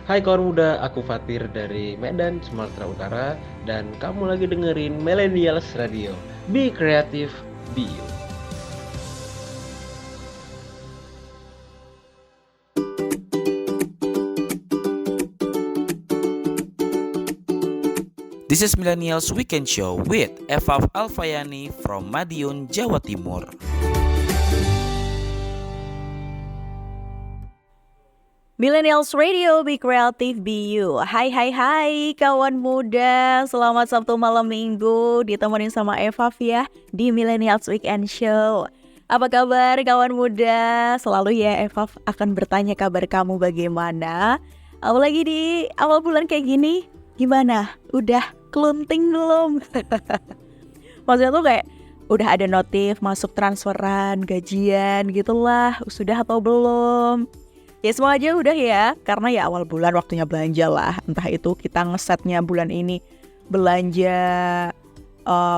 Hai kawan muda, aku Fatir dari Medan, Sumatera Utara, dan kamu lagi dengerin Millennials Radio. Be creative, be you. This is Millennials Weekend Show with Eva Alfayani from Madiun, Jawa Timur. Millennials Radio, Be Creative, Be You. Hai kawan muda, selamat Sabtu malam minggu ditemenin sama Eva ya di Millennials Weekend Show. Apa kabar kawan muda? Selalu ya Eva akan bertanya kabar kamu bagaimana. Apalagi di awal bulan kayak gini, gimana? Udah kelunting belum? Maksudnya tuh kayak udah ada notif masuk transferan, gajian gitulah, sudah atau belum? Ya semua aja udah ya, karena ya awal bulan waktunya belanja lah. Entah itu kita ngesetnya bulan ini belanja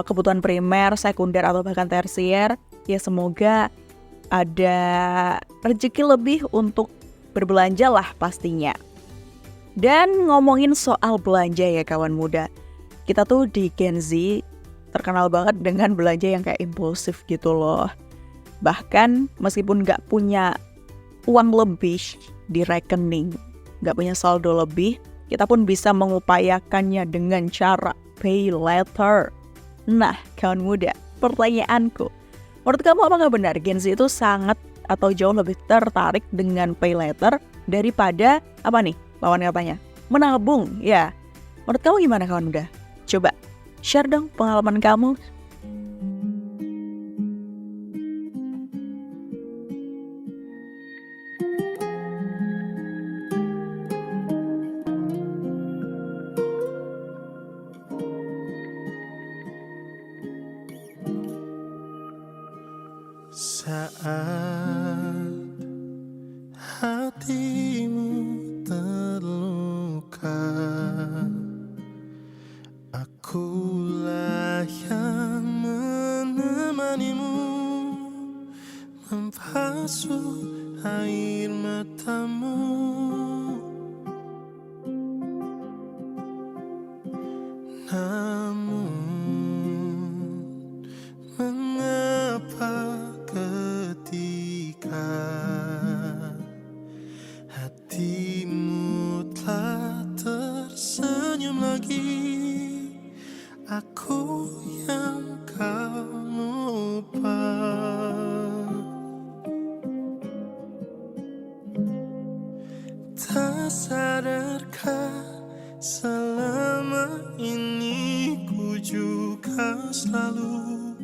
kebutuhan primer, sekunder atau bahkan tersier. Ya semoga ada rezeki lebih untuk berbelanja lah pastinya. Dan ngomongin soal belanja ya kawan muda, kita tuh di Gen Z terkenal banget dengan belanja yang kayak impulsif gitu loh. Bahkan meskipun gak punya uang lebih di rekening, gak punya saldo lebih, kita pun bisa mengupayakannya dengan cara pay later. Nah, kawan muda, pertanyaanku, menurut kamu apakah benar Gen Z itu sangat atau jauh lebih tertarik dengan pay later daripada apa nih lawan katanya? Menabung, ya. Menurut kamu gimana kawan muda? Coba share dong pengalaman kamu. Saat hatimu terluka, akulah yang menemanimu, membasuh air matamu. Namun mengapa ketika hatimu telah tersenyum lagi, aku yang kau lupa. Tak sadarkah selama ini ku juga selalu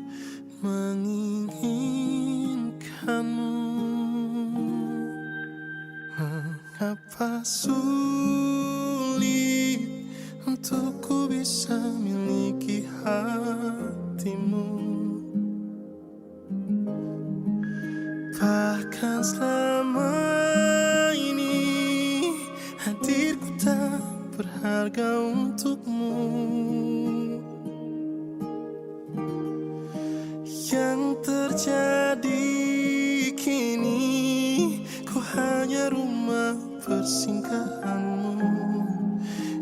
menginginkanmu. Mengapa sulit untuk ku bisa miliki hatimu, bahkan selama ini hadirku tak berharga untukmu. Yang terjadi kini, ku hanya rumah persinggahanmu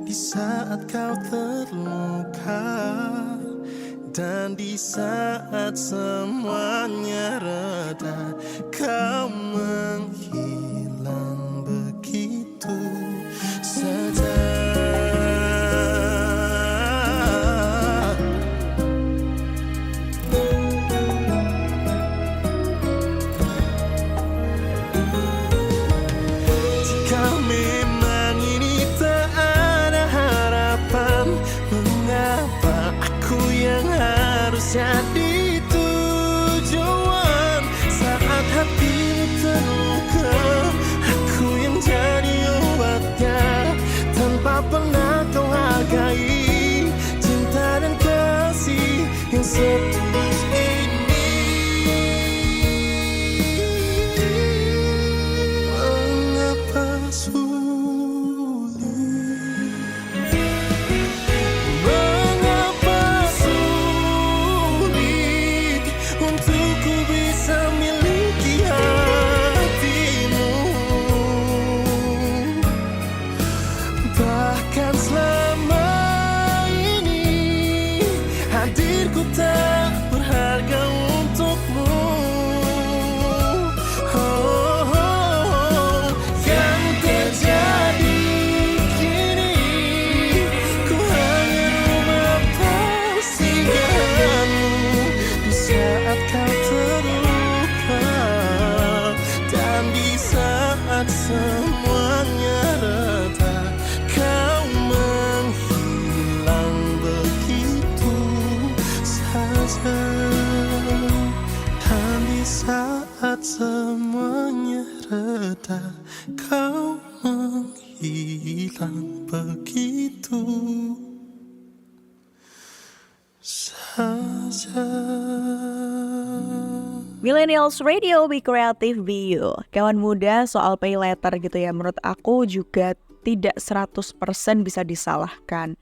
di saat kau terluka dan di saat semuanya reda. Kau menghilang begitu saja. Memang ini tak ada harapan, mengapa aku yang harus jadi tujuan? Saat hatimu terluka, aku yang jadi obatnya, tanpa pernah kau hargai cinta dan kasih yang setulus ini. kau menghilang begitu saja. Millennials Radio, Be Creative, Be You. Kawan muda, soal pay letter gitu ya, menurut aku juga tidak 100% bisa disalahkan.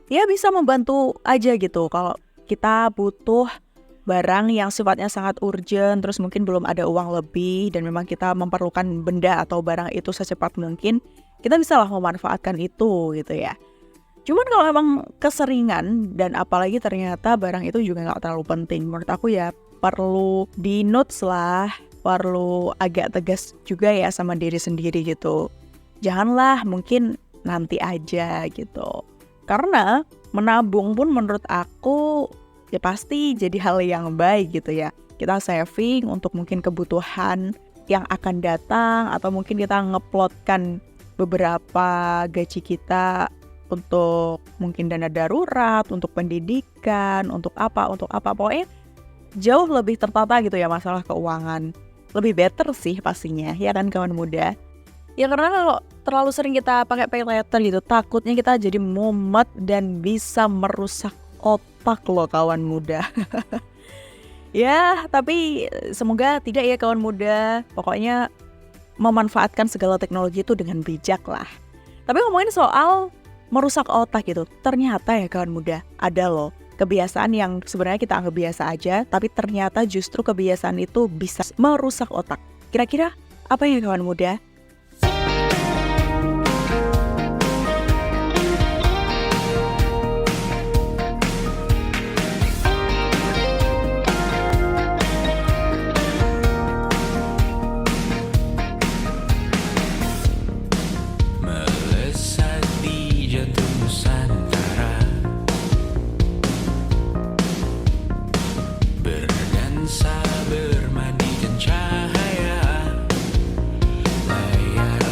Ya bisa membantu aja gitu kalau kita butuh barang yang sifatnya sangat urgent, terus mungkin belum ada uang lebih dan memang kita memerlukan benda atau barang itu secepat mungkin, kita bisa lah memanfaatkan itu gitu ya. Cuman kalau emang keseringan dan apalagi ternyata barang itu juga nggak terlalu penting, menurut aku ya perlu di notes lah, perlu agak tegas juga ya sama diri sendiri gitu. Janganlah mungkin nanti aja gitu. Karena menabung pun menurut aku ya pasti jadi hal yang baik gitu ya. Kita saving untuk mungkin kebutuhan yang akan datang atau mungkin kita ngeplotkan beberapa gaji kita untuk mungkin dana darurat, untuk pendidikan, untuk apa. Pokoknya jauh lebih tertata gitu ya masalah keuangan. Lebih better sih pastinya, ya kan kawan muda? Ya karena kalau terlalu sering kita pakai pay letter gitu, takutnya kita jadi mumet dan bisa merusak otak loh kawan muda. Ya, tapi semoga tidak ya kawan muda. Pokoknya memanfaatkan segala teknologi itu dengan bijak lah. Tapi ngomongin soal merusak otak gitu, ternyata ya kawan muda, ada loh kebiasaan yang sebenarnya kita anggap biasa aja, tapi ternyata justru kebiasaan itu bisa merusak otak. Kira-kira apa ya kawan muda? Melesat di jantung Nusantara, berdansa bermandikan cahaya, layar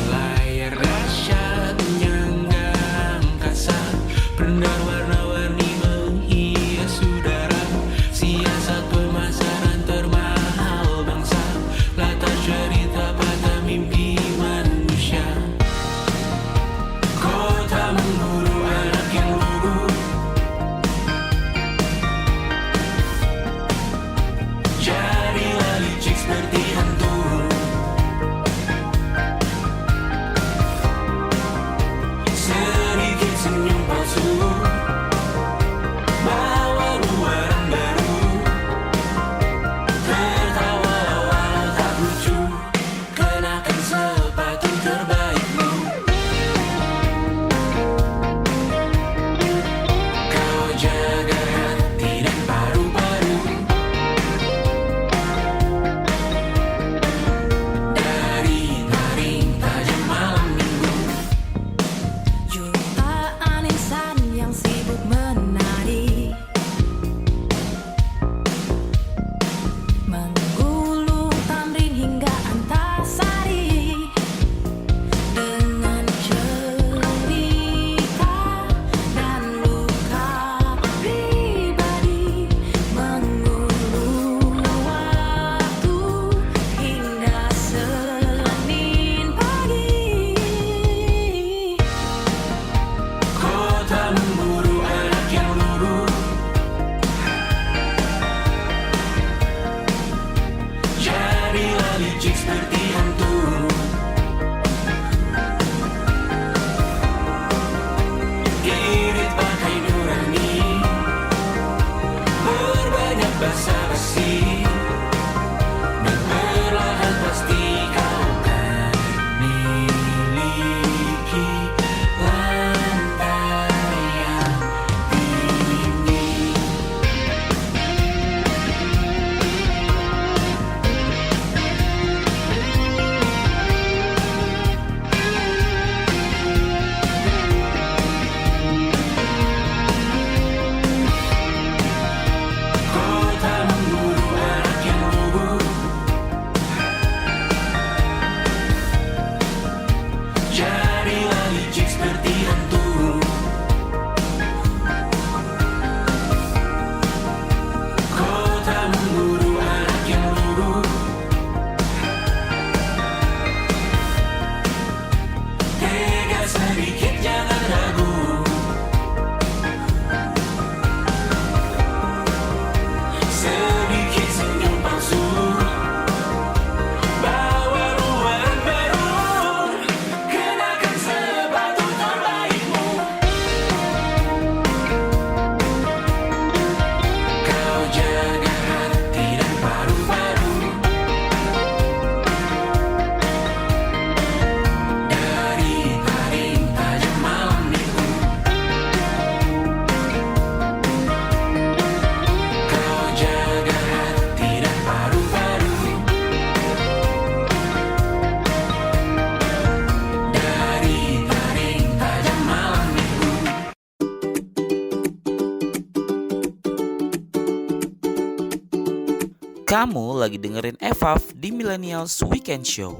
Kamu lagi dengerin EVAF di Millennials Weekend Show.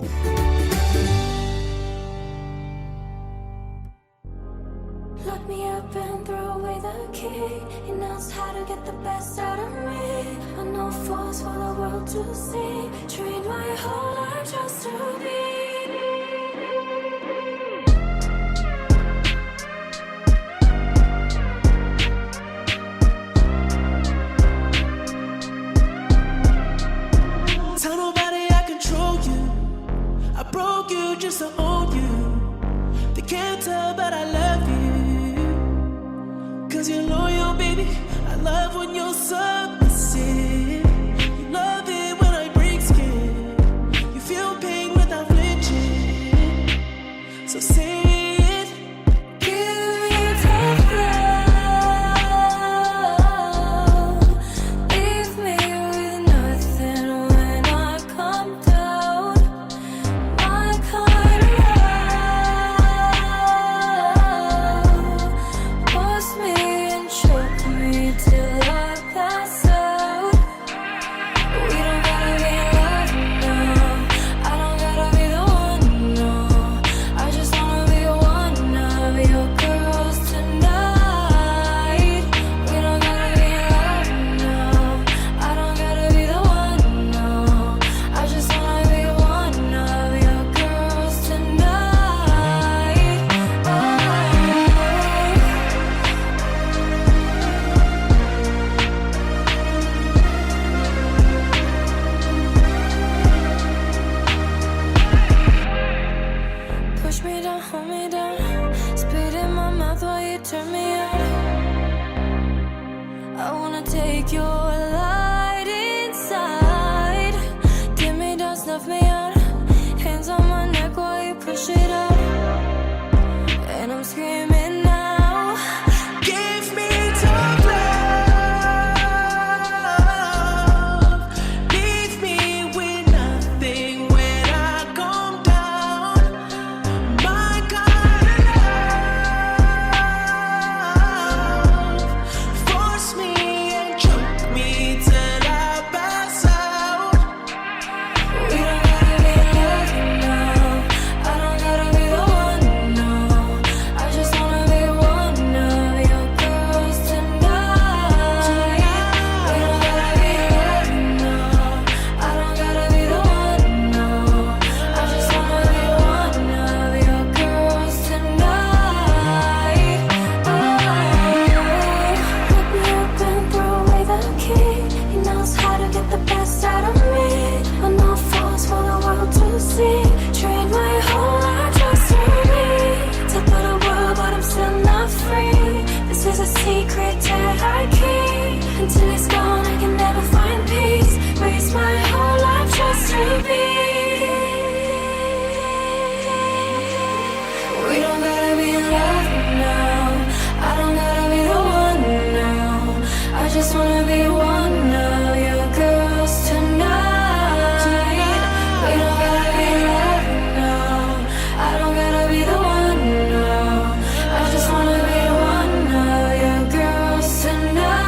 Lock me up and throw away the key. He knows how to get the best out of me. I know force for the world to see. Train my whole life just to be. Tell nobody I control you. I broke you just to own you. They can't tell, but I love you. 'Cause you're loyal, baby. I love when you're submissive. You love it when I break skin. You feel pain without flinching. So say it. Give me tough love. Leave me with nothing when I come down. My kind of love. Force me and choke me till I pass out. We don't gotta be in love now. I don't gotta be the one, no. I just wanna be one of your girls tonight. We don't gotta be in love now. I don't gotta be the one, no. I just wanna be one of your girls tonight. Push me down, hold me down. Spit in my mouth while you turn me on. I wanna take your light inside. Get me down, snuff me out. Hands on my neck while you push it up. And I'm screaming now. Give me tough love. Leave me with nothing when I come down. My kind of love. Force me and choke me till I pass out. We don't gotta be in love now. I don't gotta be the one, no. I just wanna be one of your girls tonight. We don't gotta be in love now. I don't gotta be the one, no. I just wanna be one of your girls tonight. Pick me up and throw away the key. He knows how to get the best out of me. I know force for the world to see. Train my whole life just to be top of the world, but I'm still not free. This is a secret that I keep. Until it's gone, I can never find peace. Raise my whole life just to be. We don't gotta be in love now. I don't gotta be the one now. I just wanna be one of your girls tonight. We don't gotta be in love now. I don't gotta be the one now. I just wanna be one of your girls tonight.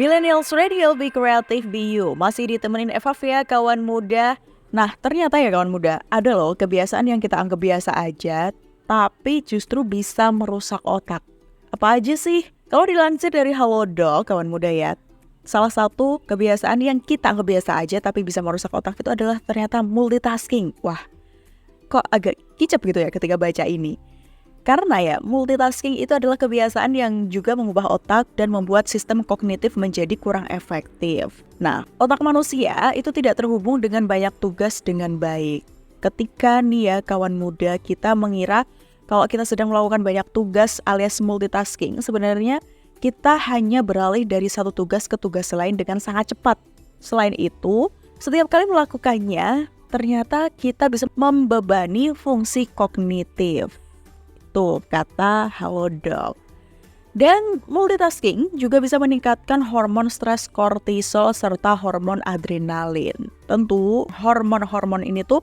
Millennials Radio, Be Creative, Be You. Masih ditemenin EVAF ya kawan muda. Nah ternyata ya kawan muda, ada loh kebiasaan yang kita anggap biasa aja, tapi justru bisa merusak otak. Apa aja sih? Kalau dilansir dari Halodoc kawan muda ya, salah satu kebiasaan yang kita anggap biasa aja tapi bisa merusak otak itu adalah ternyata multitasking. Wah, kok agak kicap gitu ya ketika baca ini. Karena ya, multitasking itu adalah kebiasaan yang juga mengubah otak dan membuat sistem kognitif menjadi kurang efektif. Nah, otak manusia itu tidak terhubung dengan banyak tugas dengan baik. Ketika nih ya kawan muda kita mengira kalau kita sedang melakukan banyak tugas alias multitasking, sebenarnya kita hanya beralih dari satu tugas ke tugas lain dengan sangat cepat. Selain itu, setiap kali melakukannya, ternyata kita bisa membebani fungsi kognitif. Tuh kata Halodoc. Dan multitasking juga bisa meningkatkan hormon stres kortisol serta hormon adrenalin. Tentu hormon-hormon ini tuh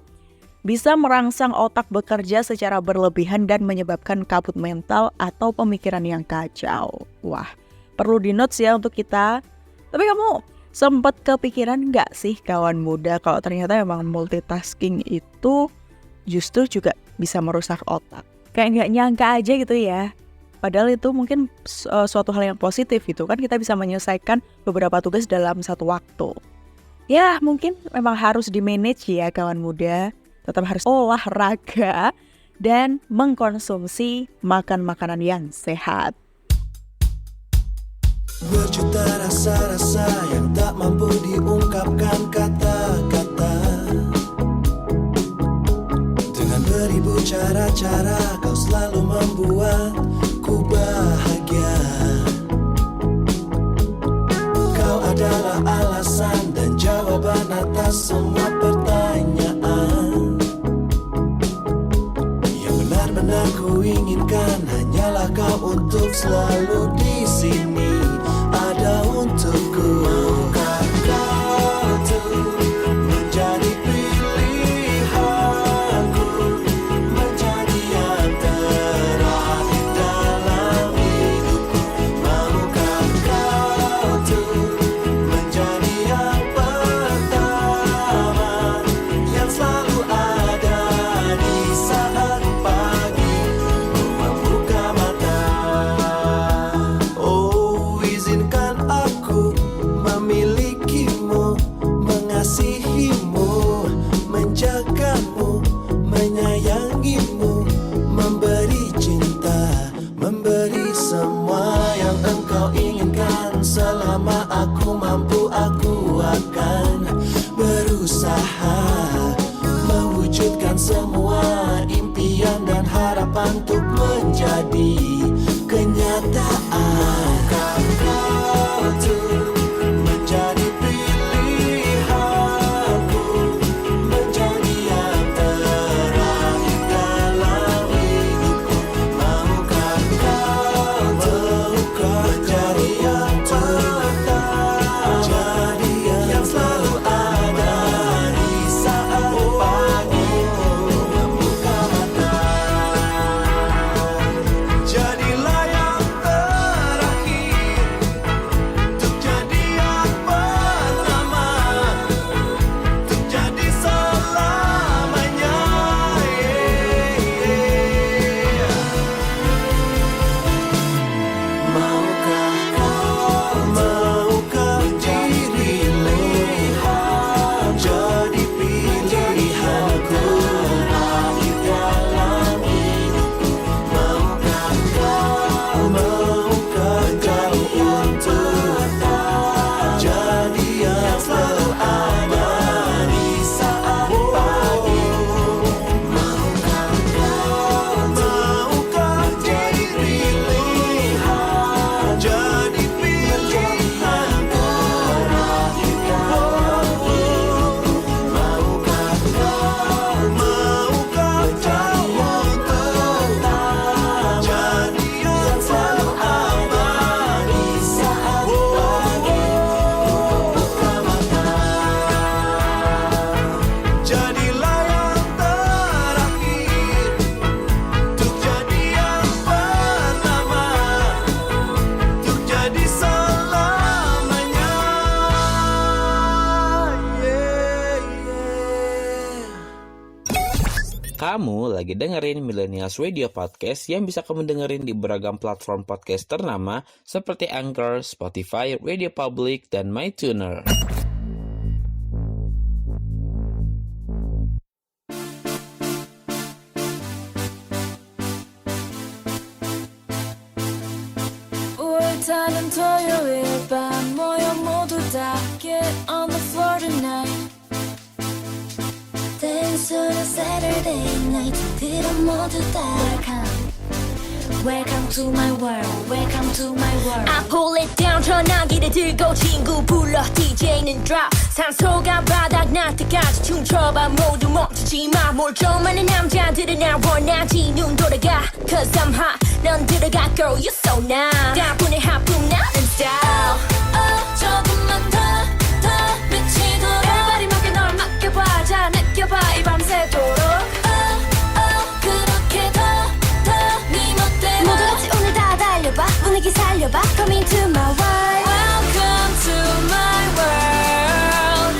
bisa merangsang otak bekerja secara berlebihan dan menyebabkan kabut mental atau pemikiran yang kacau. Wah, perlu di-notes ya untuk kita. Tapi kamu sempat kepikiran nggak sih kawan muda kalau ternyata memang multitasking itu justru juga bisa merusak otak? Kayak nggak nyangka aja gitu ya. Padahal itu mungkin suatu hal yang positif gitu kan, kita bisa menyelesaikan beberapa tugas dalam satu waktu. Ya mungkin memang harus di-manage ya kawan muda. Tetap harus olahraga dan mengkonsumsi makanan yang sehat. Berjuta rasa-rasa yang tak mampu diungkapkan kata-kata. Dengan beribu cara-cara kau selalu membuatku bahagia. Kau adalah alasan dan jawaban atas semua pertanyaan. Yang benar-benar ku inginkan hanyalah kau untuk selalu di sini. Ada untukku. Maukah kau tuh menjadi pilihanku, menjadi yang terakhir dalam hidupku. Maukah kau tuh menjadi yang pertama, yang selalu ada di saat pagi ku membuka mata. Oh, izinkan aku memilikimu, mengasihimu, menjagamu, menyayangimu, memberi cinta, memberi semua yang engkau inginkan. Selama aku mampu, aku akan berusaha mewujudkan semua impian dan harapan untuk menjadi kenyataan. Maukah kau tuh menjadi pilihanku, menjadi yang terakhir dalam hidupku. Maukah kau tuh menjadi yang pertama, jadi yang selalu ada di saat pagi ku membuka mata. Jadilah yang terakhir untuk jadi yang pertama, untuk jadi selamanya. Maukah menjadi pilihan, jadi pilihanku akhir dalam hidupku. Maukah menjadi yang tetap, jadi yang selalu ada di saat pagi. Maukah menjadi pilihan, jadi pilihanku akhir dalam hidupku. Maukah menjadi yang tetap, jadi yang selalu ada di saat pagi ku membuka mata. Jadilah yang terakhir untuk jadi yang pertama, untuk jadi selamanya. Kamu lagi dengerin Millennials Radio Podcast yang bisa kamu dengerin di beragam platform podcast ternama seperti Anchor, Spotify, Radio Public, dan MyTuner. 우울타는 토요일 밤 모여 모두 다 get on the floor tonight. Dance on a Saturday night. 들어 모두 다 come. Welcome to my world. Welcome to my world. I pull it down. 형 전화기를 들고 친구 불러 DJ는 drop 산소가 바닥날 때까지 춤춰봐 모두 멈추지 마 뭘 좀 아는 남자들은 날 원하지 눈 돌아가 Cause I'm hot 넌 들어가 girl you so nice 가뿐히 하품 나는 style 조금만 더 미치도록 Everybody 맡겨 널 맡겨봐 잘 느껴봐 이 밤새도록 그렇게 더 네 멋대로 모두 같이 오늘 다 달려봐 분위기 살려봐 Come into my world Welcome to my world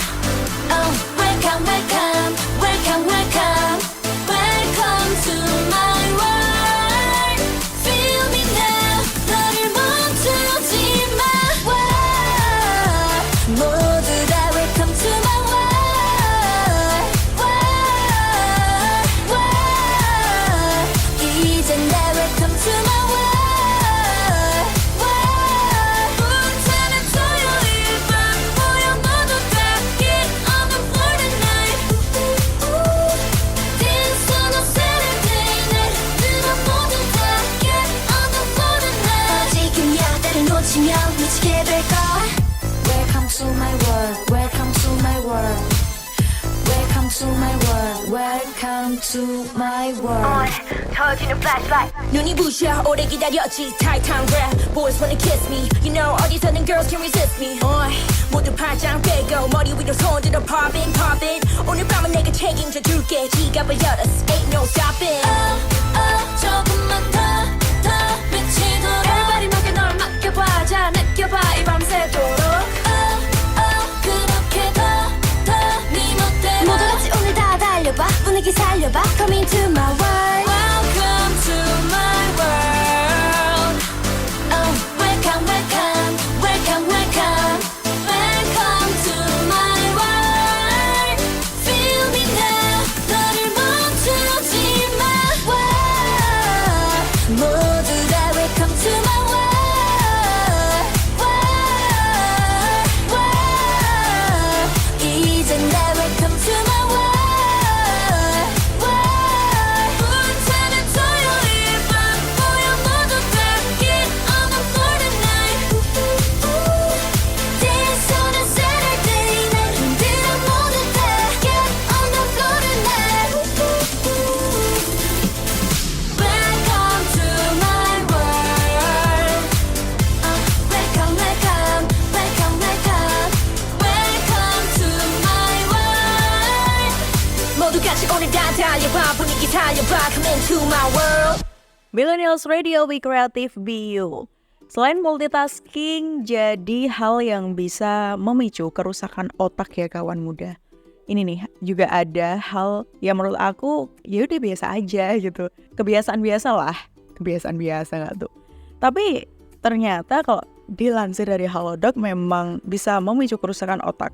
Welcome welcome welcome welcome Welcome to my world Feel me now 너를 멈추지 마 world 모두 다 Welcome to my world world world 이젠 다 Welcome to my world world 불타는 토요일 밤 모여 모두 다 Get on the floor tonight Dance on a Saturday night 누가 모두 다 Get on the floor tonight 지금이야 때를 놓치면 미치게 될걸 Welcome to my world Welcome to my world Welcome to my world Welcome to my world 터지는 flashlight 눈이 부셔 오래 기다렸지 Titan rap Boys wanna kiss me You know 어디서는 girls can resist me 모두 팔짱 빼고 머리 위로 손 들어 poppin' poppin' 오늘 밤은 내가 책임져 줄게 지갑을 열었어 Ain't no stopping 조금만 더 미치도록 Everybody 맡겨 널 맡겨봐 잘 느껴봐 이 밤새도록 그렇게 더 네 멋대로 모두 같이 오늘 다 달려봐 분위기 살려봐 Come into my world Welcome to my world Welcome welcome welcome welcome Welcome to my world Feel me now 너를 멈추지 마 world 모두 다 Welcome to my world world world 이젠 다 Welcome to my world world 불타는 토요일 밤 모여 모두 다 Get on the floor tonight Dance on a Saturday night 흔들어 모두 다 Get on the floor tonight Welcome to my world Welcome welcome welcome welcome Welcome to my world 모두 같이 오늘 다 달려봐 분위기 살려봐 Come into my world Millennials Radio, Be Creative, Be You. Selain multitasking jadi hal yang bisa memicu kerusakan otak ya kawan muda. Ini nih juga ada hal yang menurut aku ya udah biasa aja gitu. Kebiasaan biasa lah. Kebiasaan biasa nggak tuh. Tapi ternyata kalau dilansir dari Halodoc memang bisa memicu kerusakan otak.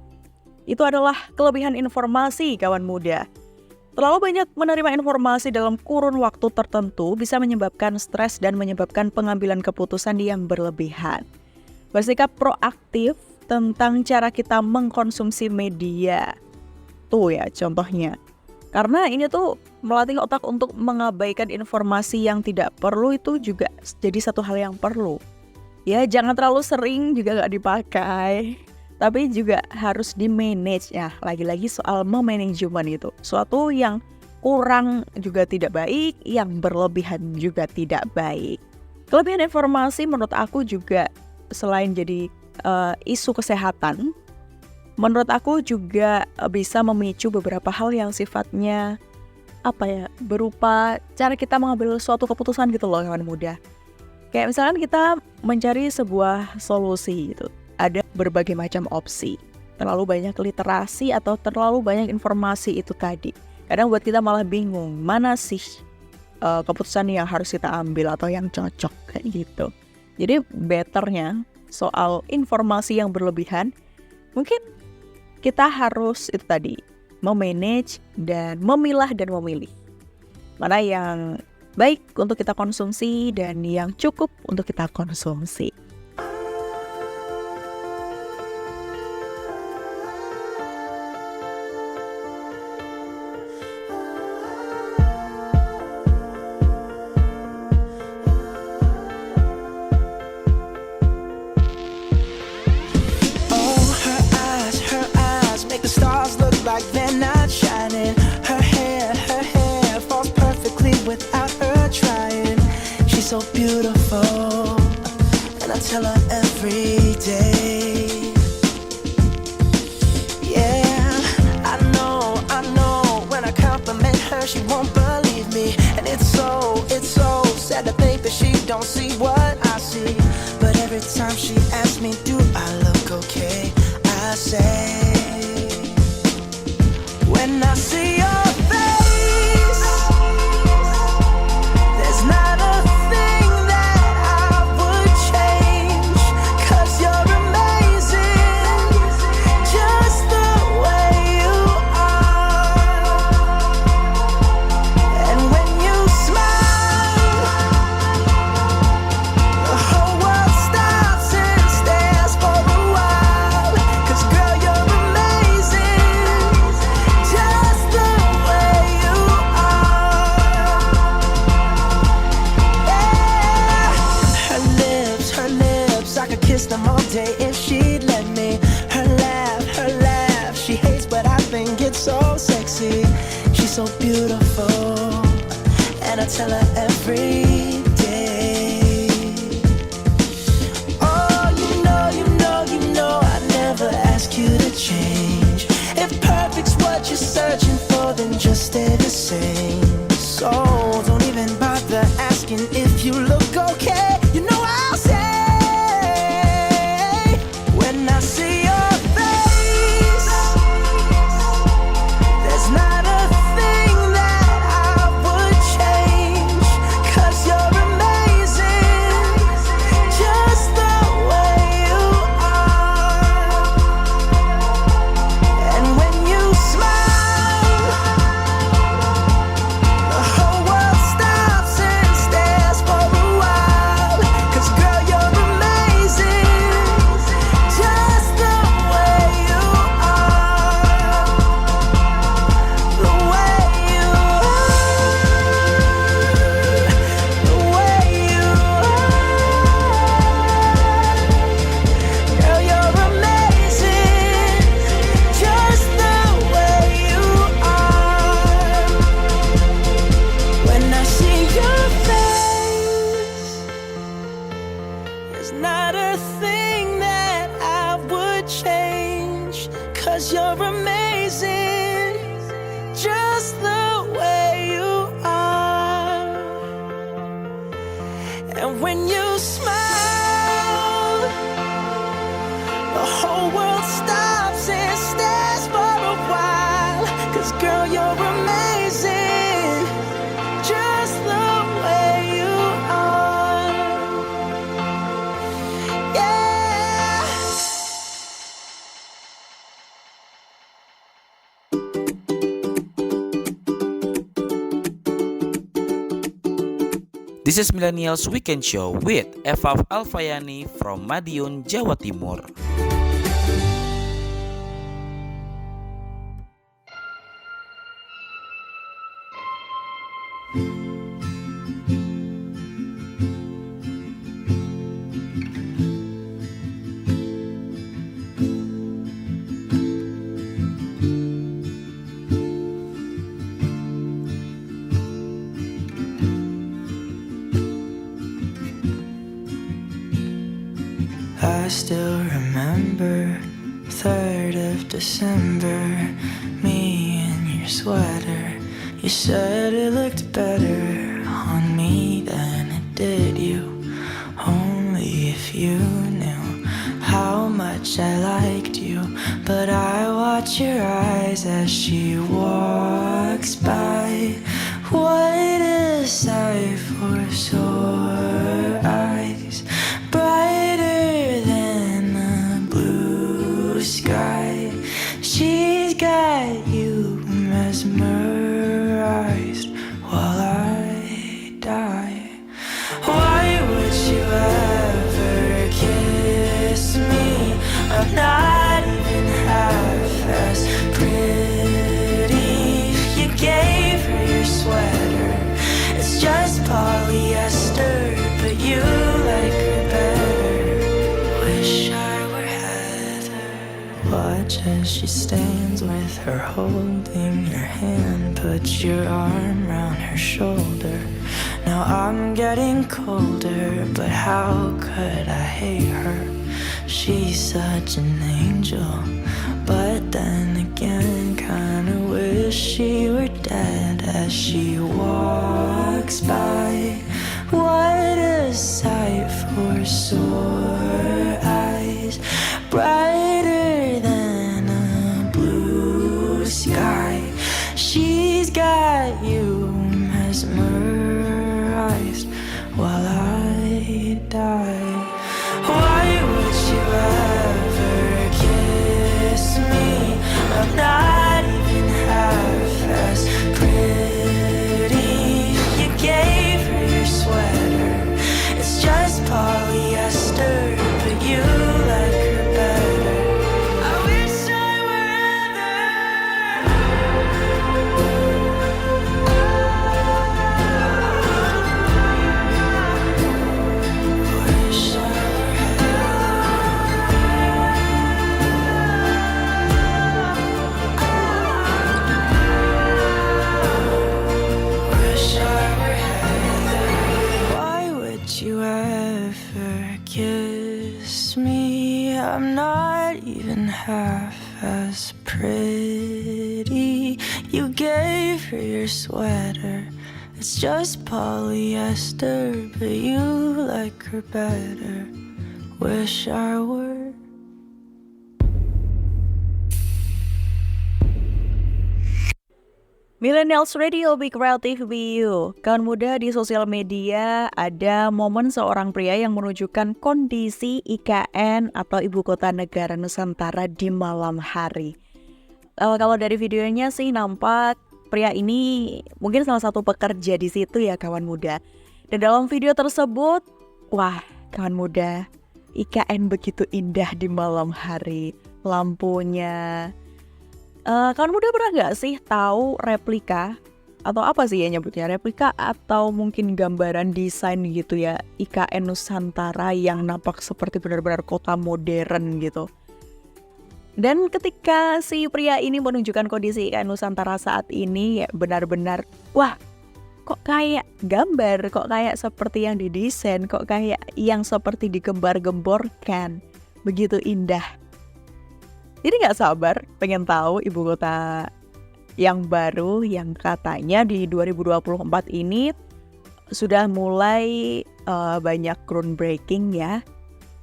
Itu adalah kelebihan informasi kawan muda. Terlalu banyak menerima informasi dalam kurun waktu tertentu bisa menyebabkan stres dan menyebabkan pengambilan keputusan yang berlebihan. Bersikap proaktif tentang cara kita mengkonsumsi media. Tuh ya contohnya. Karena ini tuh melatih otak untuk mengabaikan informasi yang tidak perlu itu juga jadi satu hal yang perlu. Ya jangan terlalu sering juga gak dipakai. Tapi juga harus di-manage ya. Lagi-lagi soal memanajemen itu. Suatu yang kurang juga tidak baik, yang berlebihan juga tidak baik. Kelebihan informasi menurut aku juga selain jadi isu kesehatan, menurut aku juga bisa memicu beberapa hal yang sifatnya berupa cara kita mengambil suatu keputusan gitu loh kawan muda. Kayak misalkan kita mencari sebuah solusi gitu. Ada berbagai macam opsi. Terlalu banyak literasi atau terlalu banyak informasi itu tadi. Kadang buat kita malah bingung, mana sih keputusan yang harus kita ambil atau yang cocok kayak gitu. Jadi betternya soal informasi yang berlebihan, mungkin kita harus itu tadi, memanage dan memilah dan memilih. Mana yang baik untuk kita konsumsi dan yang cukup untuk kita konsumsi. say. When I see your face, there's not a thing that I would change, 'cause you're amazing, just the way you are. And when you smile, the whole world stops and stares for a while, 'cause girl, you're amazing, just the way you are. Yeah. Her lips, I could kiss them all day if she'd let me. Her laugh, she hates but I think it's so sexy. She's so beautiful, and I tell her every day. Oh, you know, I never ask you to change. If perfect's what you're searching for, then just stay the same. So don't even bother asking if you look okay. You know I'll say, when I see your face, there's not a thing that I would change, 'cause you're amazing, just the way you are. And when you smile, the whole world stops and stares for a while, 'cause girl, you're amazing, just the way you are. The way you are, the way you are. Girl, you're amazing, just the way you are. When I see your face, there's not a thing that I would change, 'cause you're amazing, just the way you are. And when you smile, the whole world stops and stares for a while, 'cause girl, you're amazing, just the way you are. Yeah. This is Millennials Weekend Show with Eva Alfayani from Madiun, Jawa Timur. I still remember 3rd of December, me in your sweater. You said it looked better on me than it did you. Only if you knew how much I liked you. But I watch your eyes as she walks by. What a sight for sore eyes, brighter than the blue sky. She's got you mesmerized while I die. Why would you ever kiss me? I'm not even half as pretty. You gave her your sweater, it's just polyester, but you like her better. Wish I were Heather. Watch as she stands with her holding your hand, put your arm round her shoulder. Now I'm getting colder, but how could I hate her? She's such an angel, but then again kinda wish she were dead as she walks by. What a sight for sore eyes, brighter than I'm not even half as pretty. You gave her your sweater, it's just polyester, but you like her better. Wish I were. Millennials Radio Be Creative Be You. Kawan muda, di sosial media ada momen seorang pria yang menunjukkan kondisi IKN atau Ibu Kota Negara Nusantara di malam hari. Kalau dari videonya sih nampak pria ini mungkin salah satu pekerja di situ ya kawan muda. Dan dalam video tersebut, wah kawan muda, IKN begitu indah di malam hari. Lampunya. Kawan muda pernah nggak sih tahu replika atau apa sih ya nyebutnya, replika atau mungkin gambaran desain gitu ya IKN Nusantara yang nampak seperti benar-benar kota modern gitu. Dan ketika si pria ini menunjukkan kondisi IKN Nusantara saat ini ya benar-benar wah kok kayak gambar, kok kayak seperti yang didesain, kok kayak yang seperti digembar-gemborkan, begitu indah. Jadi gak sabar pengen tahu ibu kota yang baru yang katanya di 2024 ini sudah mulai banyak groundbreaking ya.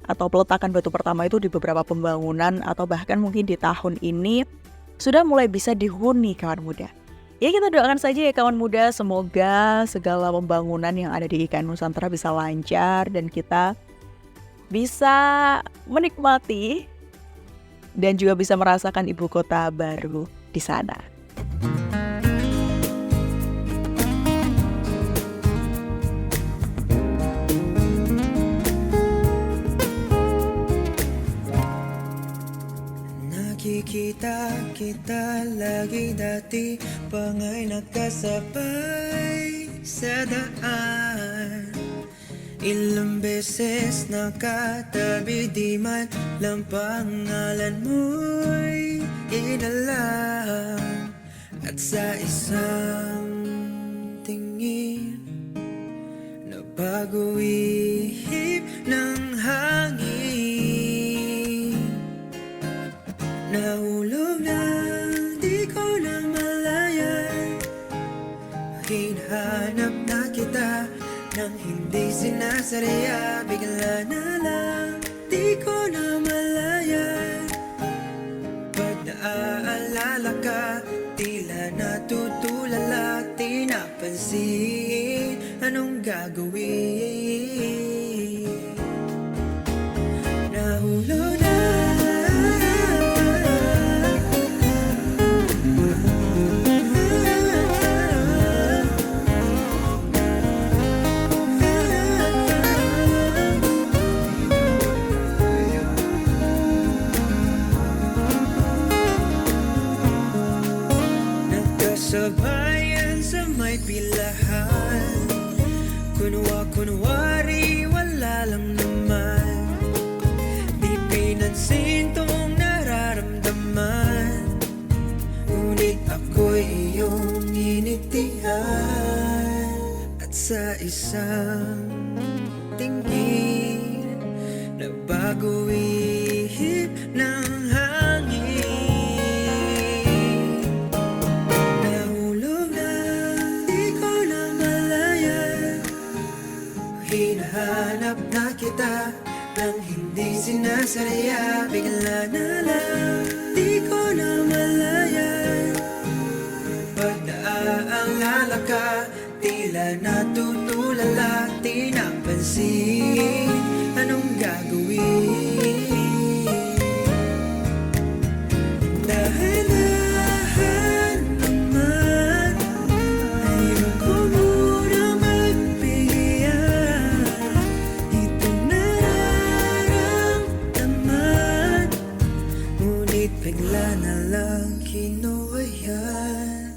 Atau peletakan batu pertama itu di beberapa pembangunan atau bahkan mungkin di tahun ini sudah mulai bisa dihuni kawan muda. Ya kita doakan saja ya kawan muda, semoga segala pembangunan yang ada di IKN Nusantara bisa lancar dan kita bisa menikmati dan juga bisa merasakan ibu kota baru di sana. Nakikita kita lagi dati, pangay nakasabay sa daan. Ilang beses nakatabi, di man lang pangalan mo'y inalam. At sa isang tingin, nabago ihip ng hangin. Nahulog na, di ko na malayan. Hinahanap na kita nang hindi sinasaraya, bigla na lang, di ko na malayan. Pag naaalala ka, tila natutulala, di napansin anong gagawin. Nahulog na. Sabayan sa may pilahan, kunwari wala lang naman. Di pinansin tong nararamdaman, ngunit ako'y iyong initihan. At sa isang tingin, nabago ihip ng hangin. Hinahanap na kita nang hindi sinasaraya, bigla na lang, di ko na malayan. Pag naaalala ka, tila natutulala, di napansin anong gagawin. Dahan-dahan naman, ayoko muna magbigyan. Itong nararamdaman, ngunit bigla na lang kinuha yan.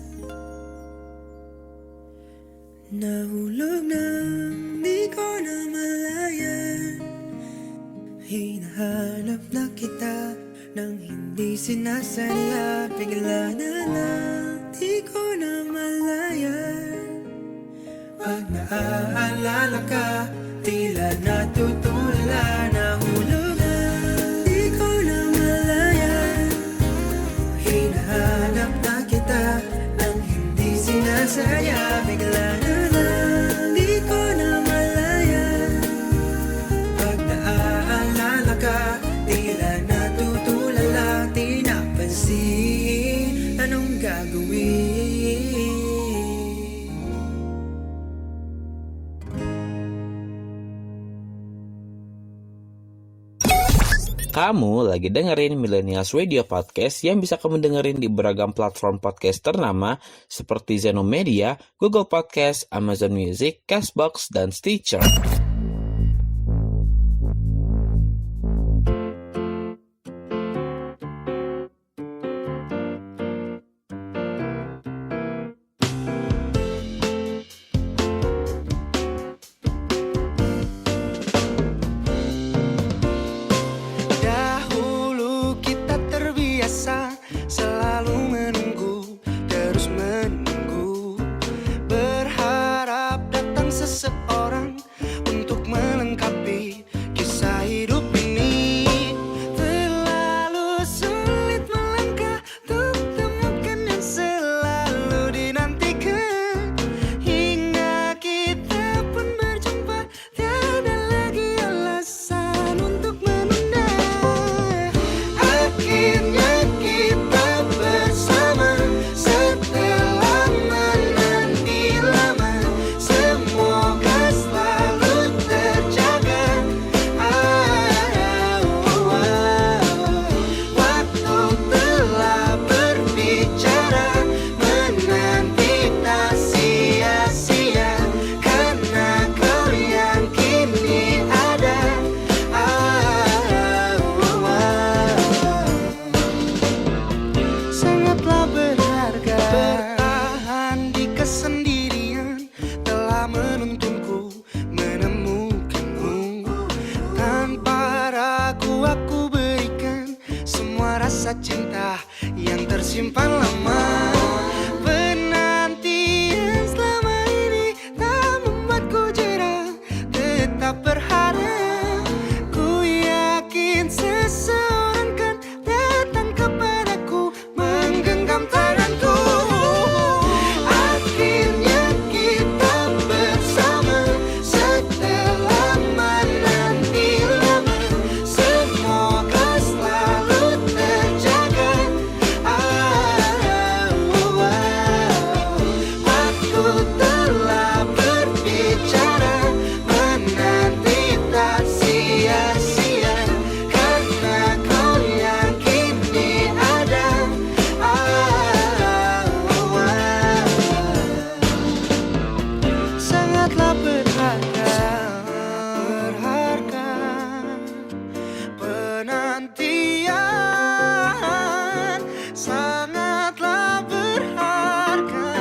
Nahulog nang di ko na malayan. Hinahanap na kita nang hindi sinasaya, bigla na lang, di ko na malayan. Pag naaalala ka, tila natutulala, nahulog na, di ko Kamu lagi dengerin Millennials Radio Podcast yang bisa kamu dengerin di beragam platform podcast ternama seperti Zeno Media, Google Podcast, Amazon Music, Castbox, dan Stitcher. Dahulu kita terbiasa selalu menunggu, terus menunggu, berharap datang seseorang untuk melengkapi kisah hidup ini. Terlalu sulit melangkah untuk temukan yang selalu dinantikan, hingga kita pun berjumpa, tiada lagi alasan untuk menunda. Akhirnya kita bersama setelah menanti lama, semoga selalu terjaga. Waktu telah berbicara, menanti tak sia-sia, karena kau yang kini ada. Sangatlah berharga, bertahan di kesendirian telah menuntunku menemukanmu. Tanpa ragu aku berikan semua rasa cinta yang tersimpan lama. Penantian selama ini tak membuatku jera, tetap berharap. Ku yakin seseorang kan datang kepadaku, menggenggam tanganku. Akhirnya kita bersama setelah menanti lama, semoga selalu terjaga. Waktu telah berbicara, menanti tak sia-sia, karena kau yang kini ada. Sangatlah berharga, berharga penantian. Sangatlah berharga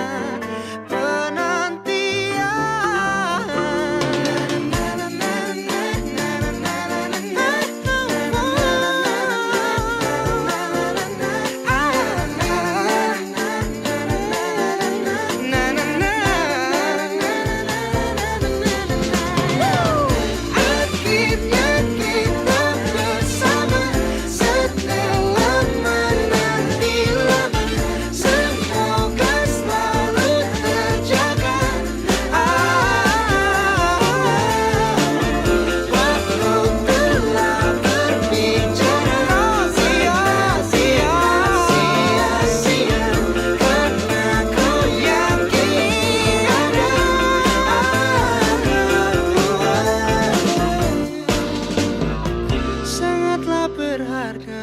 Akhirnya kita bersama setelah menanti lama, semoga selalu terjaga. Waktu telah berbicara, sia-sia, karena kau yang kini ada. Sangatlah berharga.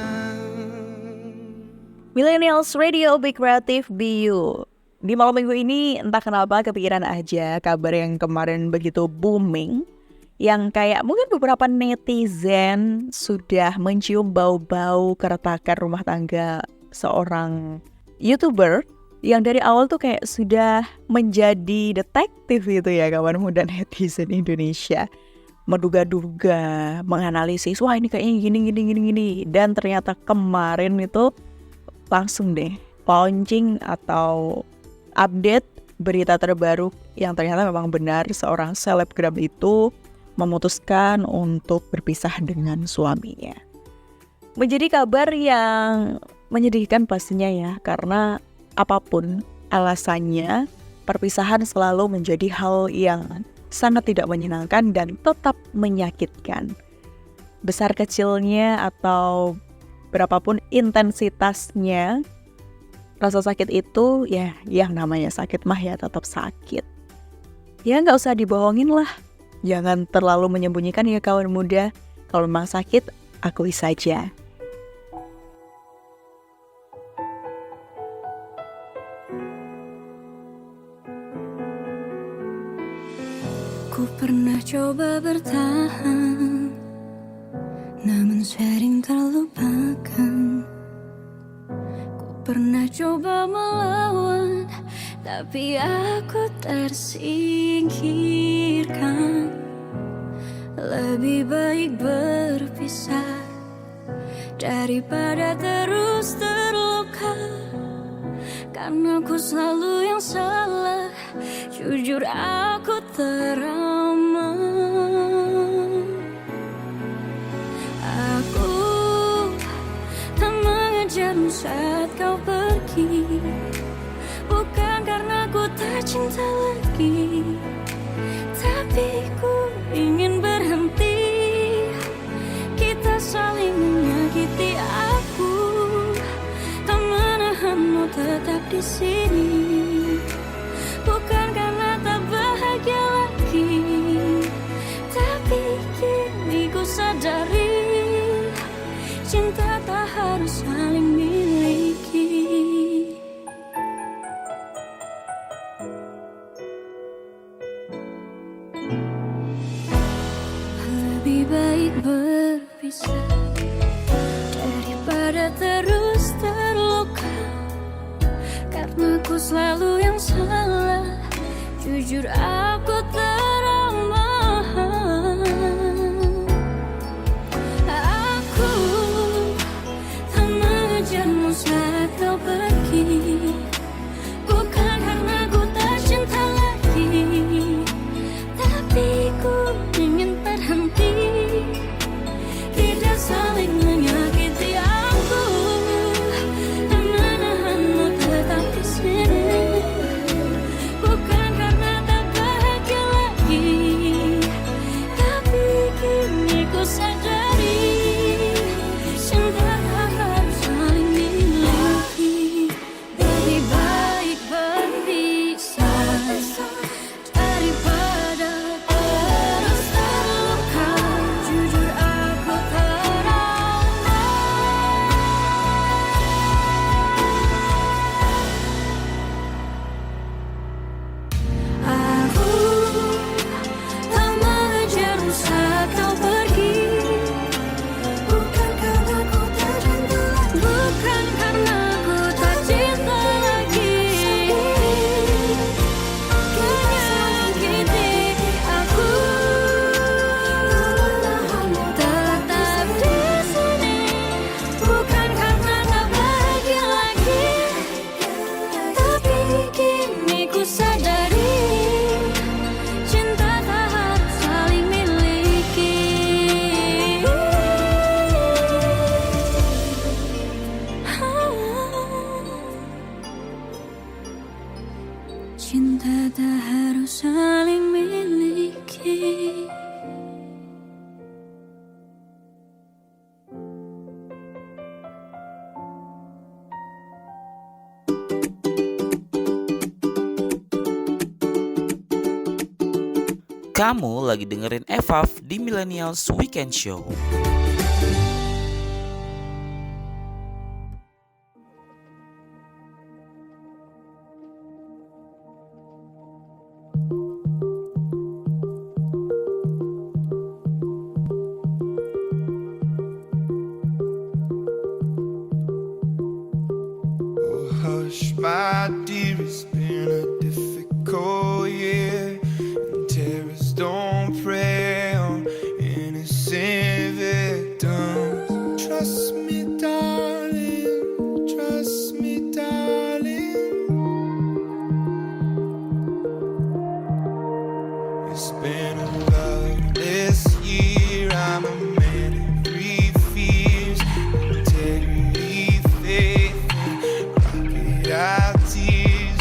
Millennials Radio Be Creative Be You. Di malam minggu ini entah kenapa kepikiran aja kabar yang kemarin begitu booming, yang kayak mungkin beberapa netizen sudah mencium bau-bau keretakan rumah tangga seorang YouTuber yang dari awal tuh kayak sudah menjadi detektif gitu ya kawan muda netizen Indonesia. Menduga-duga, menganalisis, wah ini kayaknya gini. Dan ternyata kemarin itu langsung deh launching atau update berita terbaru yang ternyata memang benar seorang selebgram itu memutuskan untuk berpisah dengan suaminya. Menjadi kabar yang menyedihkan pastinya ya, karena apapun alasannya, perpisahan selalu menjadi hal yang sangat tidak menyenangkan dan tetap menyakitkan. Besar kecilnya atau berapapun intensitasnya, rasa sakit itu ya yang namanya sakit mah ya tetap sakit. Ya nggak usah dibohongin lah, jangan terlalu menyembunyikan ya kawan muda. Kalau memang sakit, akui saja. Ku pernah coba bertahan, namun sering terlupakan. Ku pernah coba melawan, tapi aku tersingkirkan. Lebih baik berpisah daripada terus terluka, karena aku selalu yang salah. Jujur aku trauma. Aku tak mengejarmu saat kau pergi, bukan karena ku tak cinta lagi, tapi ku ingin berhenti. Kita saling menyakiti, aku tak menahanmu tetap di sini, bukan karena tak bahagia lagi, tapi kini ku sadari cinta tak harus saling miliki. Lebih baik berpisah daripada terus terluka, karena ku selalu yang salah. Jujur aku trauma. Aku tak mengejarmu saat kau pergi, bukan karena ku tak cinta lagi, tapi ku ingin berhenti. Tidak saling menyakiti, aku tak menahanmu tetap di sini, bukan karena tak bahagia lagi, tapi kini ku sadari cinta tak harus saling miliki. Lebih baik berpisah daripada terus terluka. Jujur aku trauma. Aku tak mengejarmu saat kau pergi, bukan karena ku tak cinta lagi, bukan karena ku tak cinta lagi. Menyakiti aku, tetap di sini, bukan karena tak bahagia lagi, tapi kini ku sadari cinta tak harus saling miliki. Cinta tak harus saling miliki. Kamu lagi dengerin EVAF di Millennials Weekend Show. Oh, hush, my dear, it's been a difficult year, and terrorists don't prey on innocent victims. Trust me, darling, trust me, darling. It's been a loveless year. I'm a man of three fears: integrity, faith, and crocodile tears.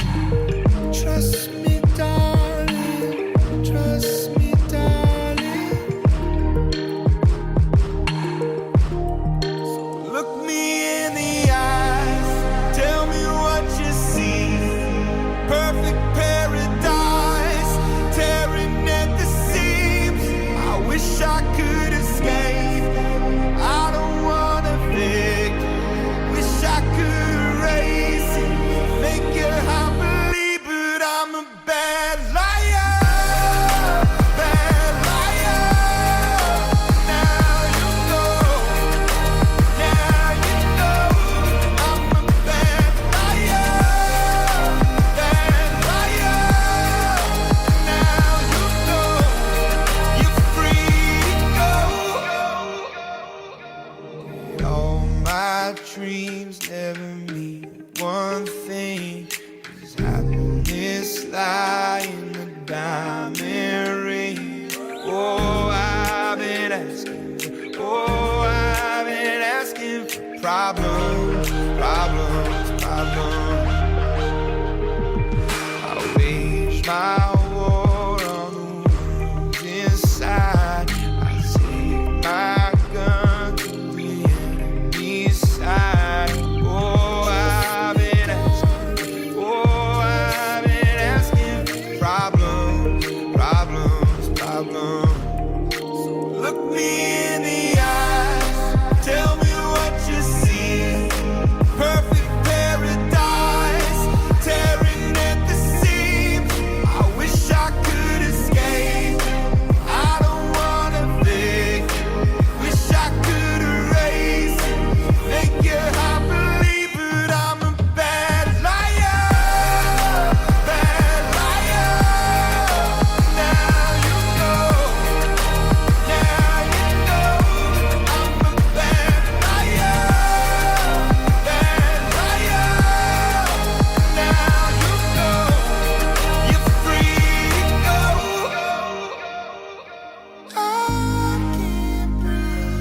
Trust me, darling, trust me, darling. So look me my dreams never mean one thing. Is happiness lie in the diamond ring? Oh, I've been asking for problems. I wage my war on the wounds inside. I take my gun to the enemy's side. Oh, I've been asking for problems. So look me in the eyes, tell me what you see. Perfect paradise, tearing at the seams. I wish I could escape. I don't wanna think. Wish I could erase, make you happily, but I'm a bad liar. Now you know. I'm a bad liar. Now you know. You're free to go. I can't breathe.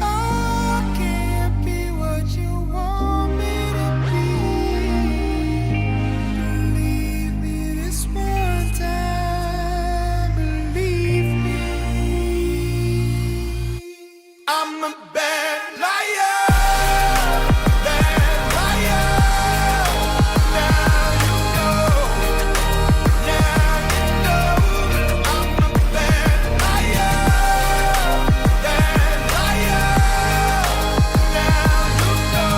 I can't be what you want me to be. Believe me this one time. Believe me. I'm a bad liar. Now you know. I'm a bad liar. Now you know.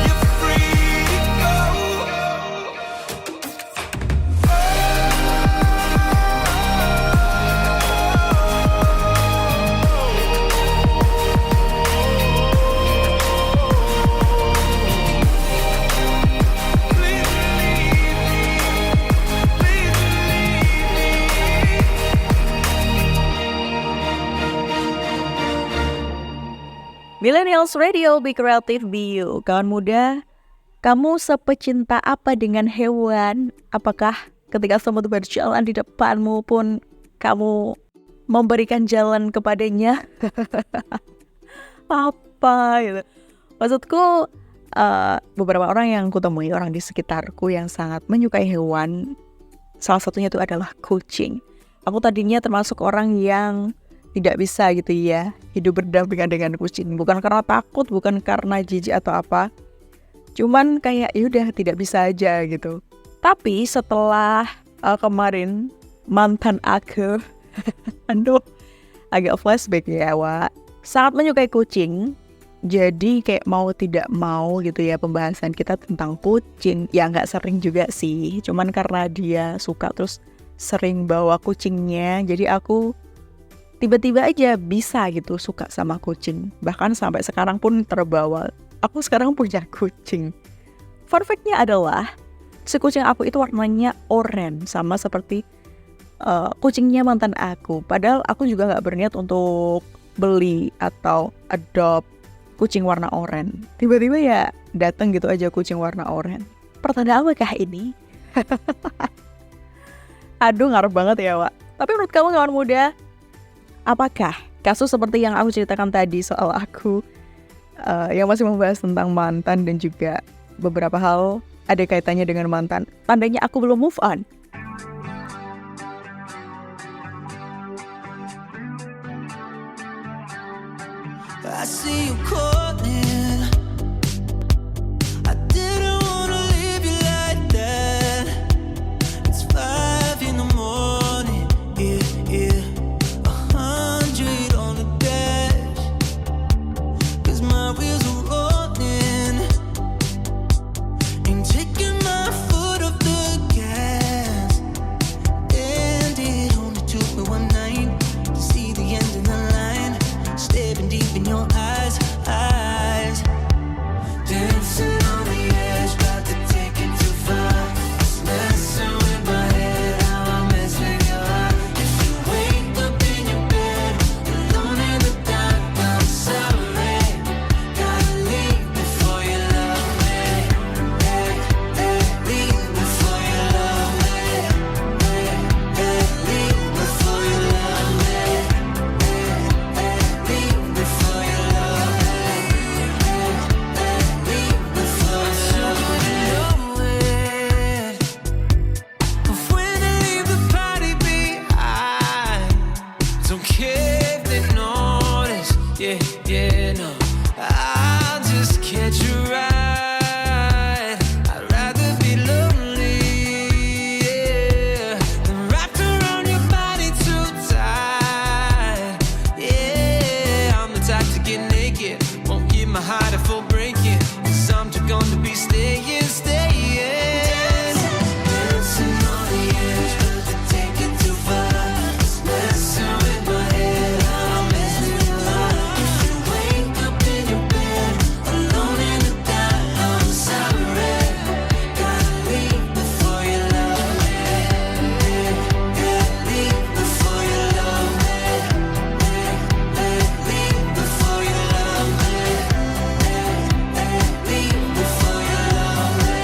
You're free to go. Please believe me. Millennials Radio, Be Creative, Be You. Kawan muda, kamu sepecinta apa dengan hewan? Apakah ketika semut berjalan di depanmu pun kamu memberikan jalan kepadanya? Apa gitu? Maksudku, beberapa orang yang kutemui, orang di sekitarku yang sangat menyukai hewan, salah satunya itu adalah kucing. Aku tadinya termasuk orang yang tidak bisa gitu ya hidup berdampingan dengan kucing, bukan karena takut, bukan karena jijik atau apa, cuman kayak yaudah tidak bisa aja gitu. Tapi setelah kemarin mantan aku aduh agak flashback ya, Wak, sangat menyukai kucing. Jadi kayak mau tidak mau gitu ya pembahasan kita tentang kucing. Ya nggak sering juga sih, cuman karena dia suka terus sering bawa kucingnya, jadi aku tiba-tiba aja bisa gitu suka sama kucing. Bahkan sampai sekarang pun terbawa. Aku sekarang punya kucing. Fun fact-nya adalah si kucing aku itu warnanya oranye, sama seperti kucingnya mantan aku. Padahal aku juga gak berniat untuk beli atau adopt kucing warna oranye. Tiba-tiba ya datang gitu aja kucing warna oranye. Pertanda apakah ini? Aduh, ngarep banget ya, Wak. Tapi menurut kamu kawan muda, apakah kasus seperti yang aku ceritakan tadi soal aku yang masih membahas tentang mantan dan juga beberapa hal ada kaitannya dengan mantan, tandanya aku belum move on? I see you calling. I didn't wanna leave you like that. It's 5 in the morning, yeah. 100 on the dash. 'Cause my wheels are rolling. Ain't taking my foot off the gas. And it only took me one night to see the end of the line. Staring deep in your eyes, yeah, no. I'll just catch a ride. I'd rather be lonely, yeah, than wrapped around your body too tight. Yeah, I'm the type to get naked, won't give my heart a full breaking, 'cause I'm too gone to be staying. Dancing on the edge, but to take it too far. Just messing with my head, I'm messing with my. If you wake up in your bed, alone in the dark, I'm sorry. Gotta leave before you love me. Gotta leave before you love me. Leave before you love me. Leave before you love me.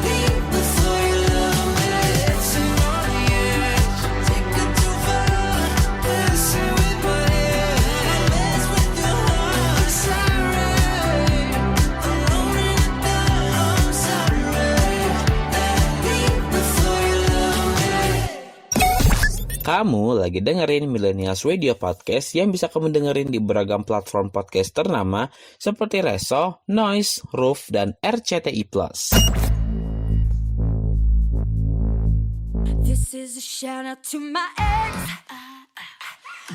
Leave before you love me. Dancing on the edge, take it too far. Messing with my head, mess with your heart. Sorry, alone in the dark, I'm sorry. Leave before you love me. Kamu lagi dengerin Millennials Radio Podcast yang bisa kamu dengerin di beragam platform podcast ternama seperti Reso, Noise, Roof, dan RCTI+. This is a shout out to my ex.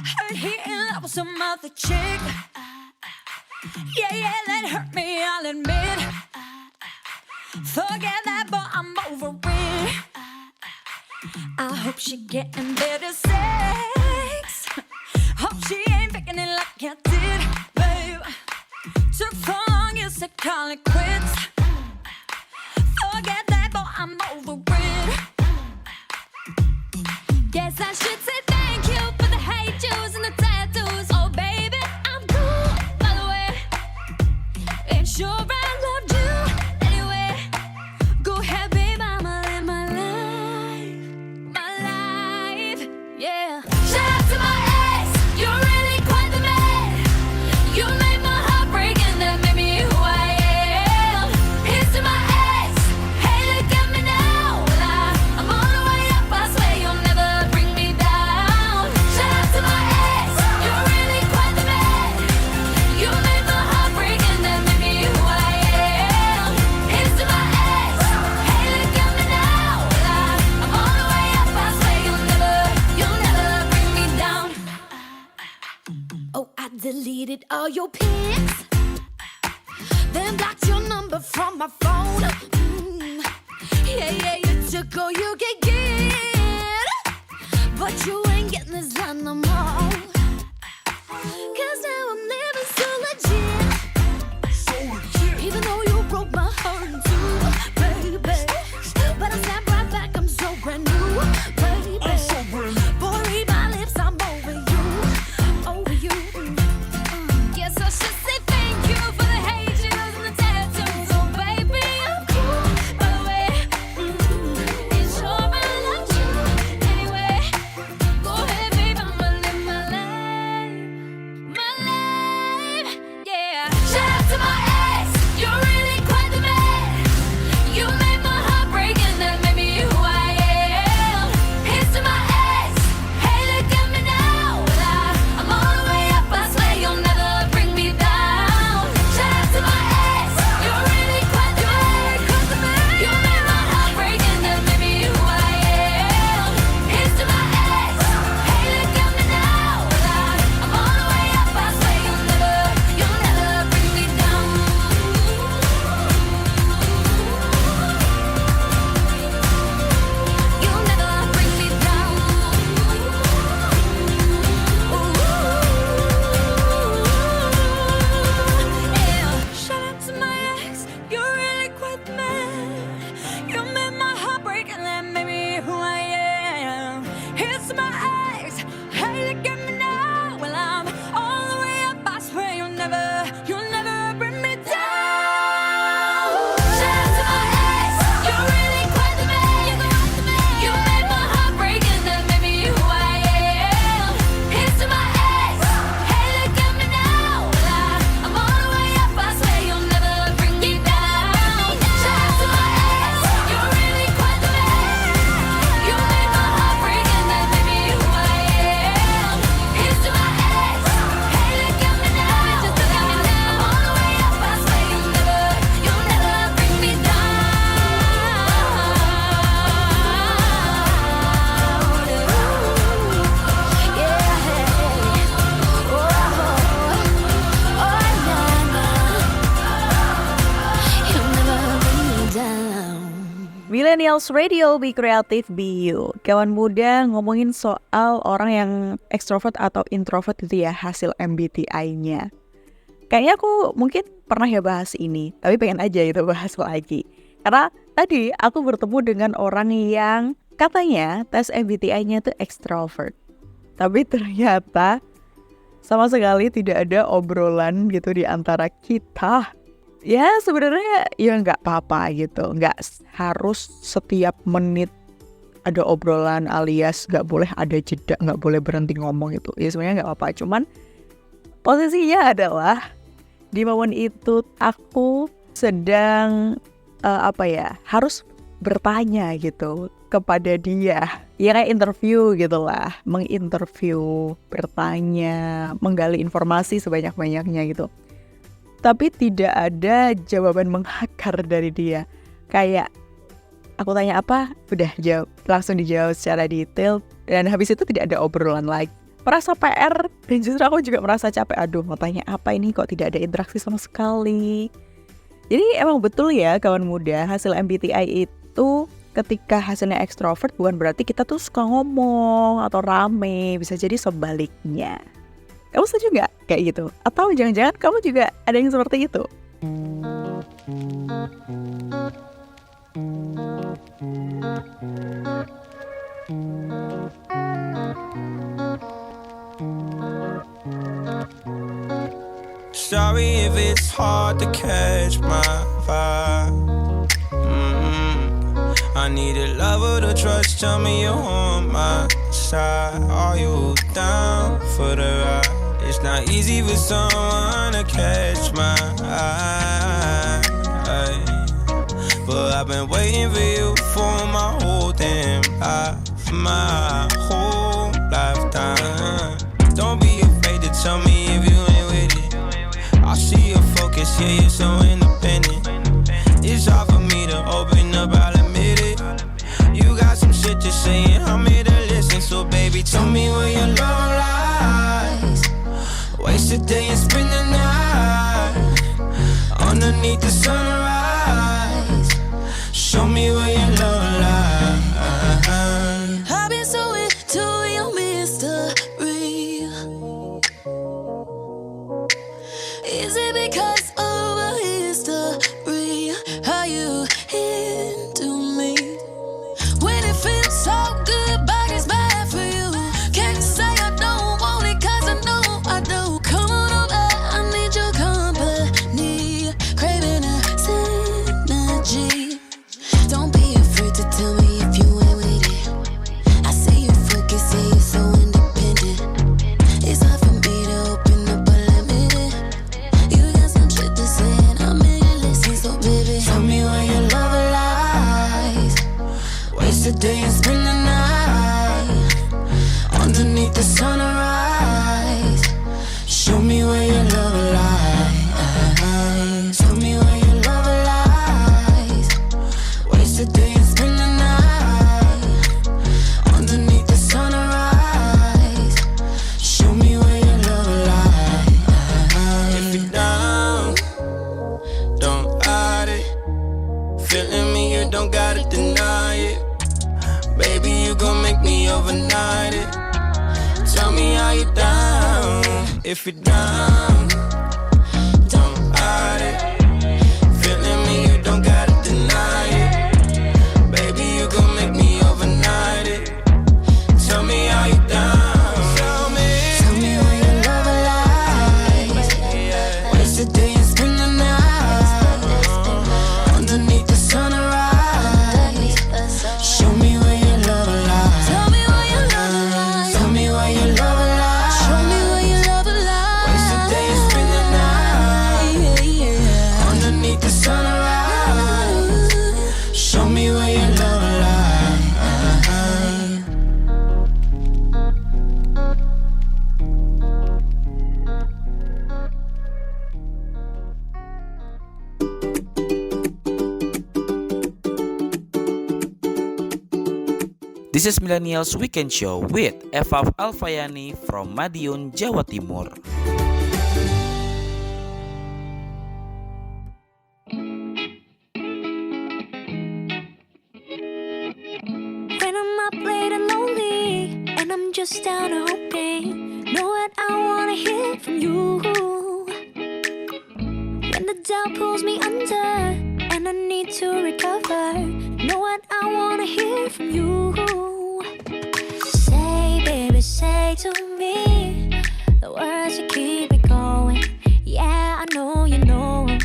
Heard he in love with some other chick. Yeah, that hurt me, I'll admit. Forget that, but I'm over it. I hope she getting better sex. Hope she ain't picking it like I did, babe. Took so long, you said call it quits. Forget that, but I'm over it. Guess I should say thank you for the hate juice and the tattoos. Oh baby, I'm cool, by the way. Ain't sure I loved you anyway. Go ahead, babe, I'ma live my life, yeah. Shout out to my ex, you're really quite the man. You made my heart break and that made me who I am. Here's to my ex, hey look at me now. I'm on the way up, I swear you'll never bring me down. Shout out to my ex, you're really quite the man. You made my heart break and that made me who I am. Here's to my ex, hey look at me now. I'm on the way up, I swear you'll never bring me down. Oh, I deleted all your pics, then blocked your number from my phone. Yeah, you took all you could get, but you ain't getting this done no more. 'Cause now I'm living so legit, even though you broke my heart in two, baby. But I snap right back, I'm so brand new, baby. Boy, read my lips, I'm over you, over you. Guess I should say thank you for the hate juice and the tattoos. Oh baby, I'm cool, by the way. Ain't sure I loved you anyway. Go ahead, babe, I'ma live my life. Millennials Radio, Be Creative, Be You. Kawan muda, ngomongin soal orang yang extrovert atau introvert itu ya, hasil MBTI-nya. Kayaknya aku mungkin pernah ya bahas ini, tapi pengen aja gitu bahas lagi. Karena tadi aku bertemu dengan orang yang katanya tes MBTI-nya tuh extrovert. Tapi ternyata sama sekali tidak ada obrolan gitu di antara kita. Ya sebenarnya ya nggak apa-apa gitu, nggak harus setiap menit ada obrolan alias nggak boleh ada jeda, nggak boleh berhenti ngomong itu. Ya sebenarnya nggak apa-apa, cuman posisinya adalah di momen itu aku sedang harus bertanya gitu kepada dia. Ya kayak interview gitulah, menginterview, bertanya, menggali informasi sebanyak-banyaknya gitu. Tapi tidak ada jawaban menghakar dari dia. Kayak aku tanya apa, udah jawab, langsung dijawab secara detail. Dan habis itu tidak ada obrolan lagi. Merasa PR, dan justru aku juga merasa capek. Aduh, mau tanya apa ini kok tidak ada interaksi sama sekali. Jadi emang betul ya kawan muda, hasil MBTI itu ketika hasilnya ekstrovert bukan berarti kita tuh suka ngomong atau rame. Bisa jadi sebaliknya. Kamu setuju nggak kayak gitu? Atau jangan-jangan kamu juga ada yang seperti itu? Sorry if it's hard to catch my vibe. I need a lover to trust. Tell me you're on my side. Are you down for the ride? It's not easy for someone to catch my eye, but I've been waiting for you for my whole damn life, my whole lifetime. Don't be afraid to tell me if you ain't with it. I see your focus, yeah, you're so independent. It's hard for me to open up, I'll admit it. You got some shit to say and I'm here to listen. So baby, tell me where your love lies. Waste a day and spend the night underneath the sunrise. Show me where your love lies. I've been so into your mystery. Is it because of a history? Are you into me? When it feels so good, but it's bad for you. Can't say I don't want it, cause I know I do. Come on over, I need your company. Craving a synergy. Don't be afraid to tell me if you ain't with it. I see you focus, yeah, you're so independent. It's hard for me to open up, but admit it. You got some shit to say and I'm here to listen. So baby, Tell me where your love lies. Waste a day and spend the night underneath the sunrise. Show me where your love lies. Tell me where your love lies. Waste a day and spend the night underneath the sunrise. Show me where your love lies. If you're down, don't hide it. Feeling me, you don't gotta deny it. Baby, you gon' make me overnight it. Tell me how you down. If you're down, don't hide it. Feeling me, you don't gotta deny it. Baby, you gon' make me overnight it. Tell me how you down. Tell me where your love lies. Waste a day and spend the night underneath the sunrise. Show me where your love lies. tell me where your love lies. Tell me where your love lies. Show me where your love lies. Waste a day and spend the night underneath the sunrise. Show me where your love lies. This is Millennials Weekend Show with Eva Alfayani from Madiun, Jawa Timur. down to hoping. Know what I wanna hear from you. When the doubt pulls me under and I need to recover, know what I wanna hear from you. Say, baby, say to me the words that keep me going. Yeah, I know you know 'em.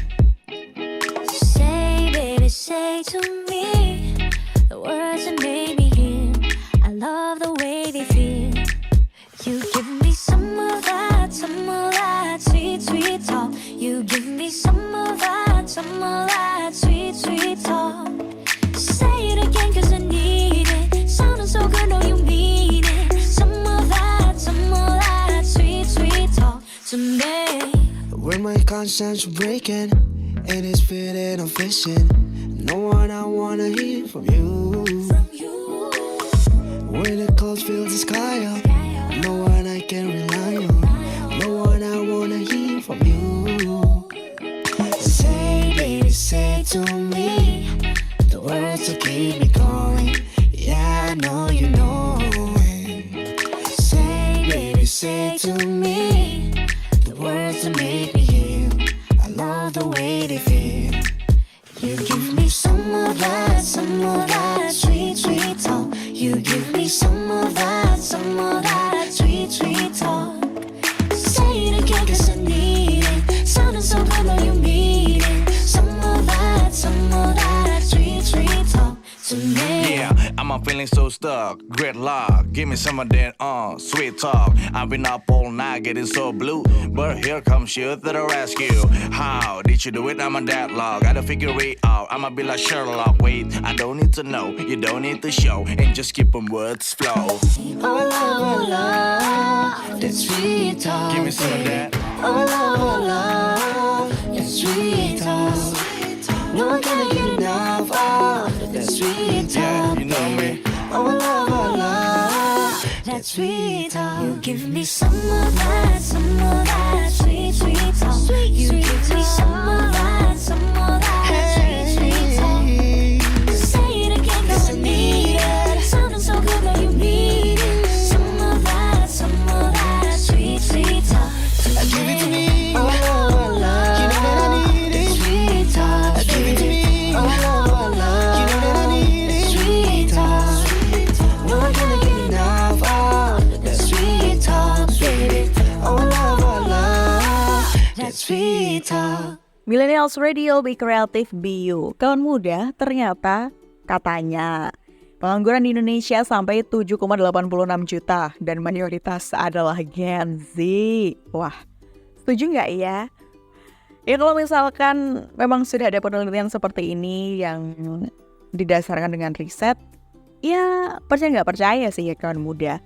Say, baby, say to me the words that make me heal. I love the way they feel. You give me some of that sweet, sweet talk. You give me some of that sweet, sweet talk. Say it again 'cause I need it. Sounding so good, know you mean it. Some of that sweet, sweet talk to me. When my conscience breaking and it's fitting or fishing, know what I wanna hear from you. When the clouds fill the sky up, know what I can rely on. Know what I wanna hear from you. Say, baby, say to me the words that keep me going. Yeah, I know you know it. Say, baby, say to me the words that make me heal. I love the way they feel. You give me some of that sweet, sweet talk. You give me some of that sweet, sweet talk. Say it again 'cause I need it. Sounding so good, know you mean it. Some of that sweet, sweet talk to me. Yeah, I'm feeling so stuck. Gridlock, give me some of that sweet talk. I've been up all night getting so blue, but here comes you to the rescue. How did you do it? I'm a deadlock. Gotta figure it out. I'ma be like Sherlock. Wait, I don't need to know, you don't need to show, and just keep them words flow. Oh love, that sweet talk. Give me some of that. Oh love, that sweet talk. No one can get enough of that sweet Yeah, talk. you know me. Oh love, That sweet talk. You give me some of that sweet, sweet talk. You give me some of that sweet, sweet talk. Say it again 'cause I need it. Sounding so good, know you mean it. Some of that sweet, sweet talk. give it to me. Oh love, you know that I need That it. sweet talk. Give it to me. Oh love, you know that I need it. Sweet talk. No one can get enough of that sweet talk, baby. Oh love, that sweet talk. Millennials Radio, Be Creative, Be You. Kawan muda, ternyata katanya pengangguran di Indonesia sampai 7,86 juta dan mayoritas adalah Gen Z. Wah, setuju nggak ya? Ya kalau misalkan memang sudah ada penelitian seperti ini yang didasarkan dengan riset, ya percaya nggak percaya sih ya kawan muda.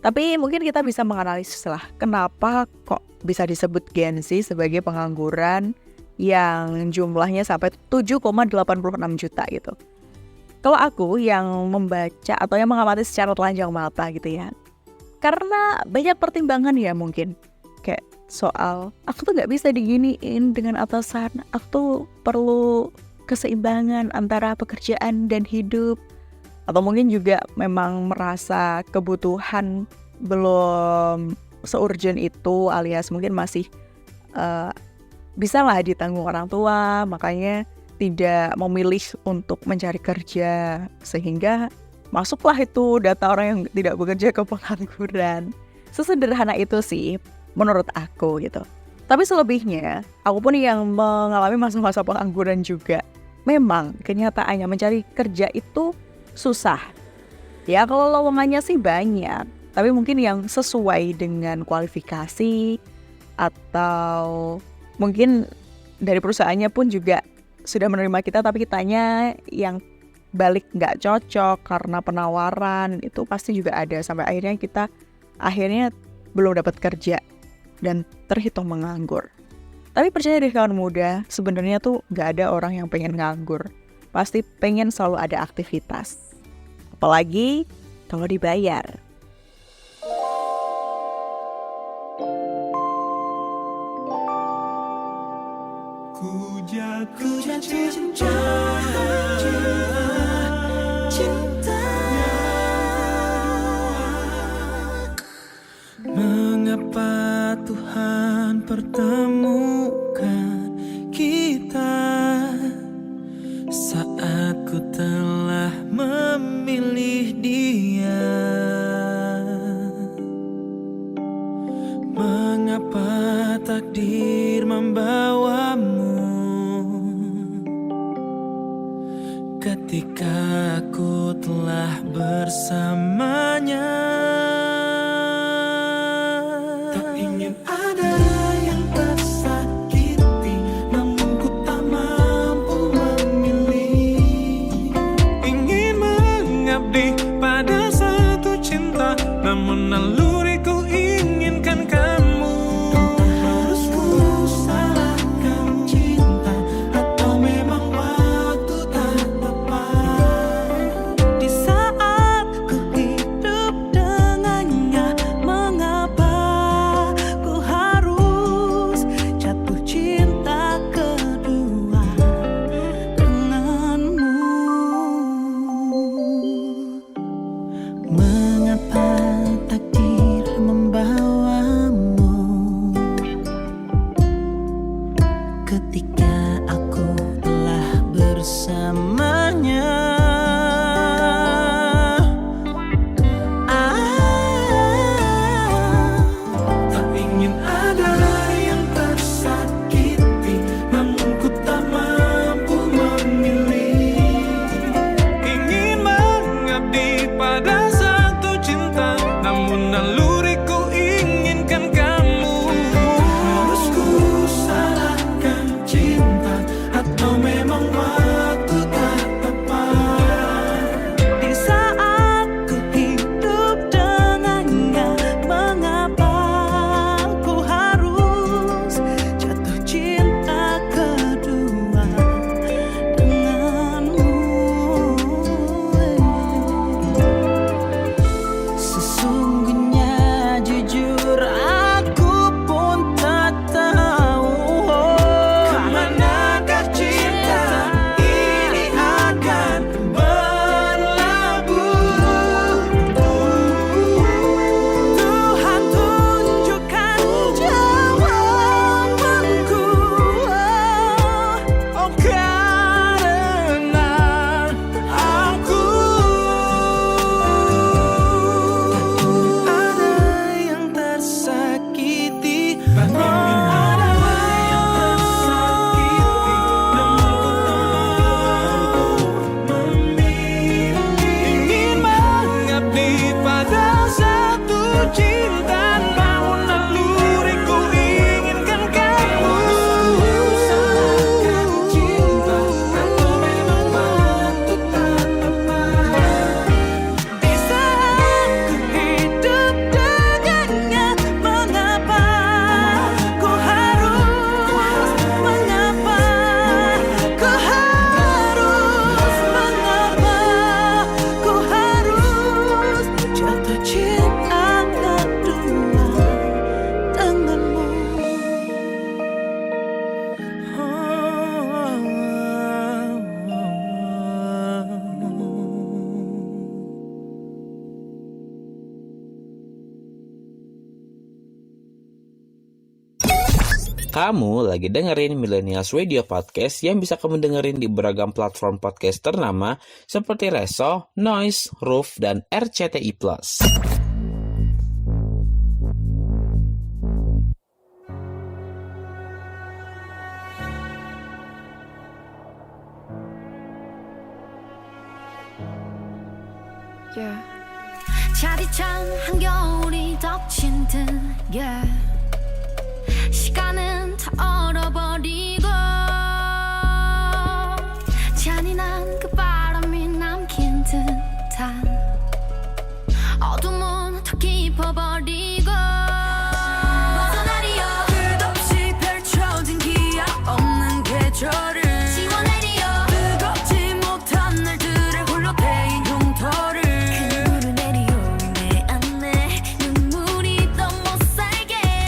Tapi mungkin kita bisa menganalisis lah kenapa kok bisa disebut Gen Z sebagai pengangguran yang jumlahnya sampai 7,86 juta gitu. Kalau aku yang membaca atau yang mengamati secara telanjang mata gitu ya, karena banyak pertimbangan ya mungkin. Kayak soal, aku tuh gak bisa diginiin dengan atasan, aku tuh perlu keseimbangan antara pekerjaan dan hidup. Atau mungkin juga memang merasa kebutuhan belum se-urgent itu, alias mungkin masih bisa lah ditanggung orang tua, makanya tidak memilih untuk mencari kerja, sehingga masuklah itu data orang yang tidak bekerja ke pengangguran. Sesederhana itu sih menurut aku gitu. Tapi selebihnya, aku pun yang mengalami masa-masa pengangguran juga, memang kenyataannya mencari kerja itu susah. Ya kalau lowongannya sih banyak, tapi mungkin yang sesuai dengan kualifikasi atau mungkin dari perusahaannya pun juga sudah menerima kita, tapi kitanya yang balik nggak cocok karena penawaran itu pasti juga ada, sampai akhirnya kita belum dapat kerja dan terhitung menganggur. Tapi percaya deh kawan muda, sebenarnya tuh nggak ada orang yang pengen nganggur, pasti pengen selalu ada aktivitas, apalagi kalau dibayar. Ku jatuh cinta. mempertemukan kita saat ku telah memilih dia. Mengapa takdir membawamu ketika aku telah bersamanya? Tak ingin ada yang tersakiti, namun ku tak mampu memilih. Ingin mengabdi pada satu cinta, namun naluriku inginkan kamu. Entah harus ku salahkan cinta, atau memang waktu tak tepat. Di saat ku hidup dengannya, mengapa ku harus jatuh cinta kedua denganmu? Mengapa takdir membawamu ketika aku telah bersamanya? Tak ingin ada yang tersakiti, namun ku tak mampu memilih. Ingin mengabdi pada satu cinta, namun naluriku inginkan kamu. Harus ku salahkan cinta, atau memang waktu tak tepat. Di saat ku hidup dengannya, mengapa ku harus jatuh cinta kedua denganmu? Sesungguhnya jujur aku pun tak tahu kemanakah cinta ini akan berlabuh. Tuhan tunjukkan jawabanku, oh karena aku ada yang tersakiti, namun ingin mengabdi pada satu cinta, namun naluriku inginkan kamu. Salahkan cinta, atau memang waktu tak tepat. Di saat ku hidup dengannya, mengapa ku harus, mengapa ku harus, mengapa ku harus jatuh cinta kedua denganmu? Kamu lagi dengerin Millennials Radio Podcast yang bisa kamu dengerin di beragam platform podcast ternama seperti Reso, Noise, Roof, dan RCTI+. 차디찬 한겨울이 덮친 듯 시간은 다 얼어버리고 잔인한 그 바람이 남긴 듯한 어둠은 더 깊어버리고 벗어나리요 끝없이 펼쳐진 기약 없는 계절을 지워내리요 뜨겁지 못한 날들의 홀로 데인 흉터를 눈물을 내리요 내 안에 눈물이 더 못살게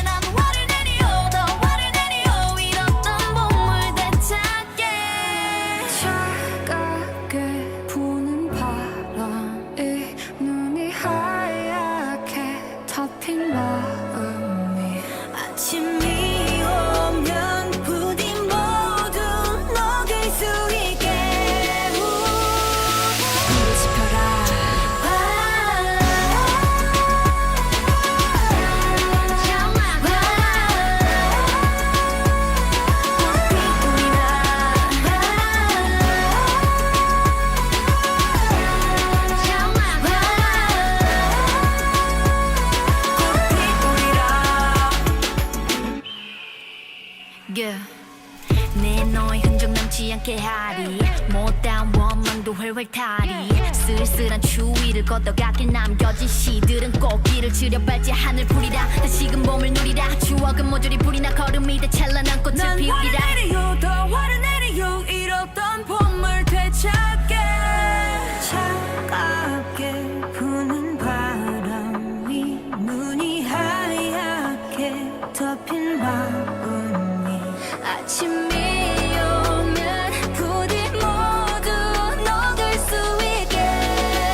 Yeah. 내 너의 흔적 남지 않게 하리 못다운 원망도 훨훨 타리 쓸쓸한 추위를 걷어가길 남겨진 시들은 꽃길을 지려 밟지 하늘풀이라 다시금 봄을 누리라 추억은 모조리 불이 나 걸음이 돼 찬란한 꽃을 피우리라 난 화를 내리요 더 화를 내리요 잃었던 봄을 되찾게 차갑게 부는 바람 위 눈이 하얗게 덮인 마음이 아침이 오면 부디 모두 녹을 수 있게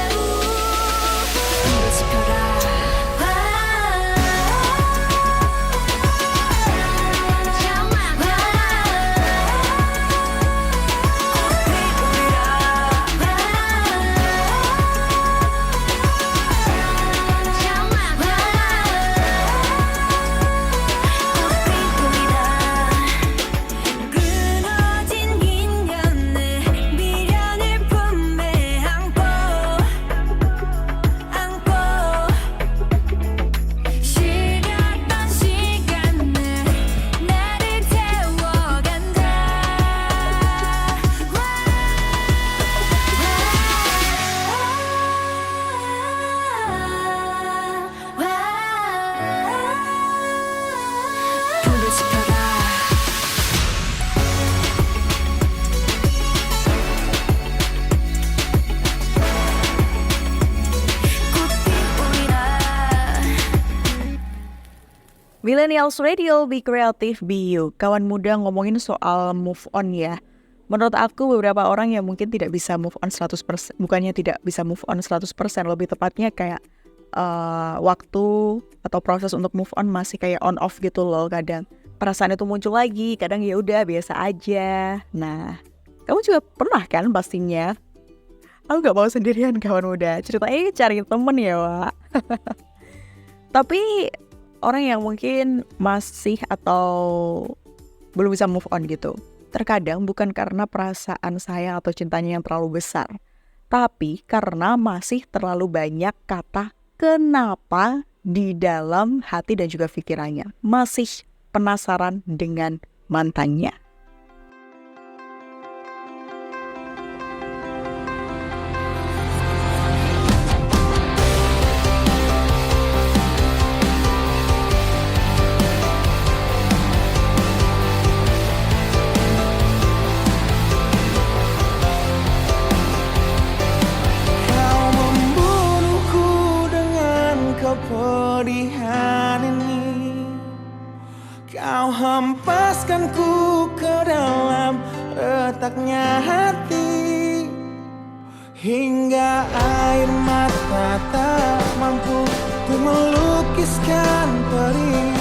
불을 지펴라 끊어진 인연의 미련을 품에 안고 시렸던 시간을 나를 태워간다 불을 지펴라 Millennials Radio, Be Creative, Be You. Kawan muda ngomongin soal move on ya. Menurut aku beberapa orang yang mungkin tidak bisa move on 100%, bukannya tidak bisa move on 100%, lebih tepatnya kayak waktu atau proses untuk move on masih kayak on off gitu loh. Kadang perasaan itu muncul lagi, kadang ya udah biasa aja. Nah, kamu juga pernah kan pastinya? Aku gak mau sendirian kawan muda, ceritanya cari temen ya Wak. Tapi orang yang mungkin masih atau belum bisa move on gitu, terkadang bukan karena perasaan sayang atau cintanya yang terlalu besar, tapi karena masih terlalu banyak kata kenapa di dalam hati dan juga pikirannya. Masih penasaran dengan mantannya. Kau membunuhku dengan kepedihan ini. Kau hempaskanku ke dalam retaknya hati, hingga air mata tak mampu untuk melukiskan perih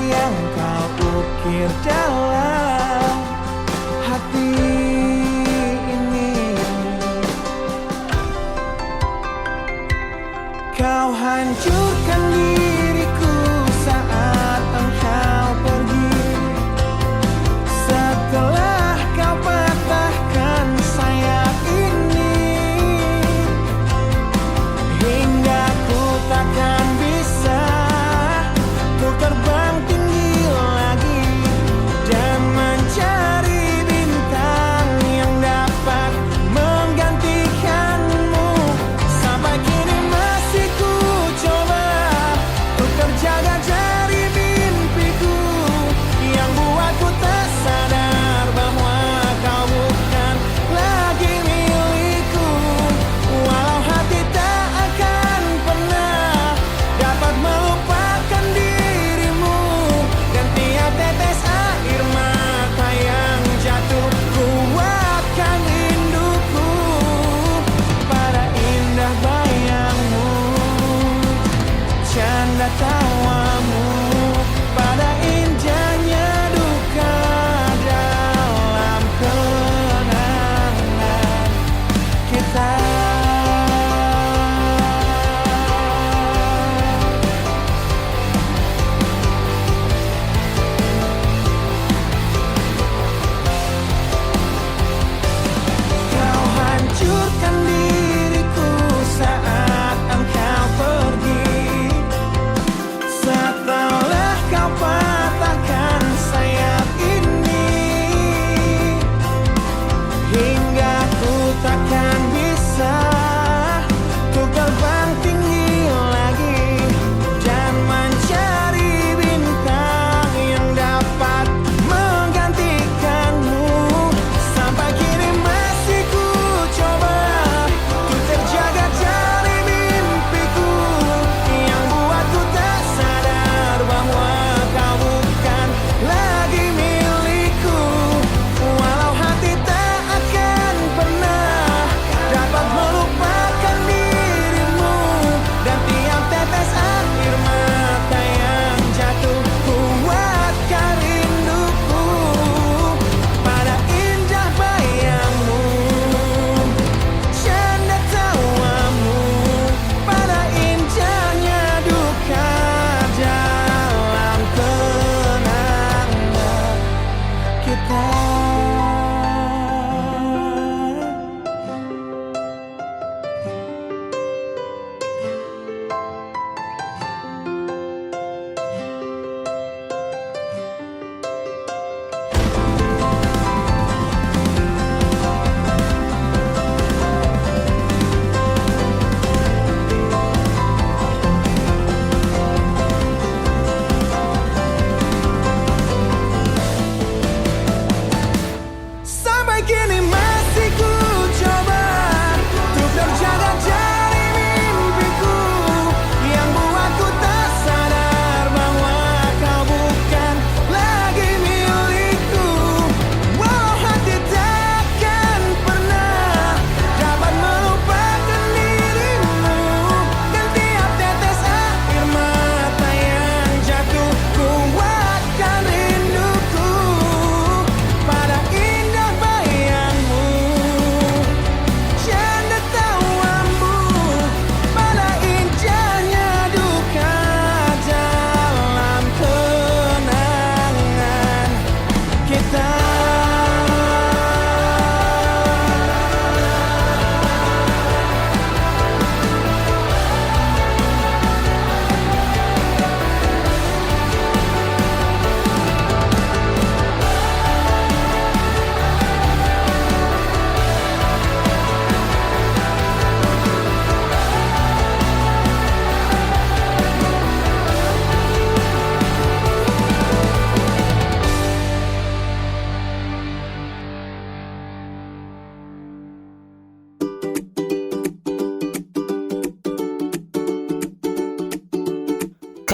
yang kau ukir dalam hati ini. Kau hancurkan diriku saat engkau pergi. Setelah kau patahkan sayap ini, hingga ku takkan bisa ku terbang tinggi lagi dan mencari bintang yang dapat menggantikanmu. Sampai kini masih ku coba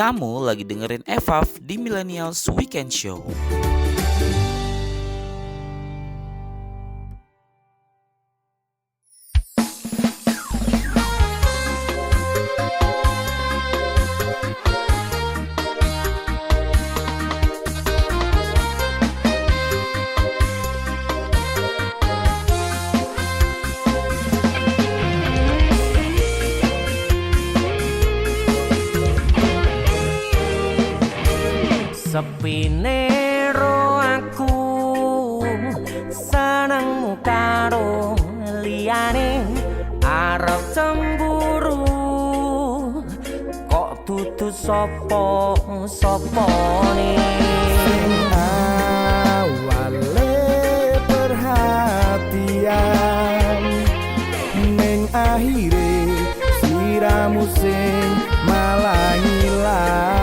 Kamu lagi dengerin EVAF di Millennials Weekend Show. Sepine ro aku senengmu karo liyane arep cemburu kok dudu sapa-sapane awale perhatian ning akhire siramu sing malah ngilang.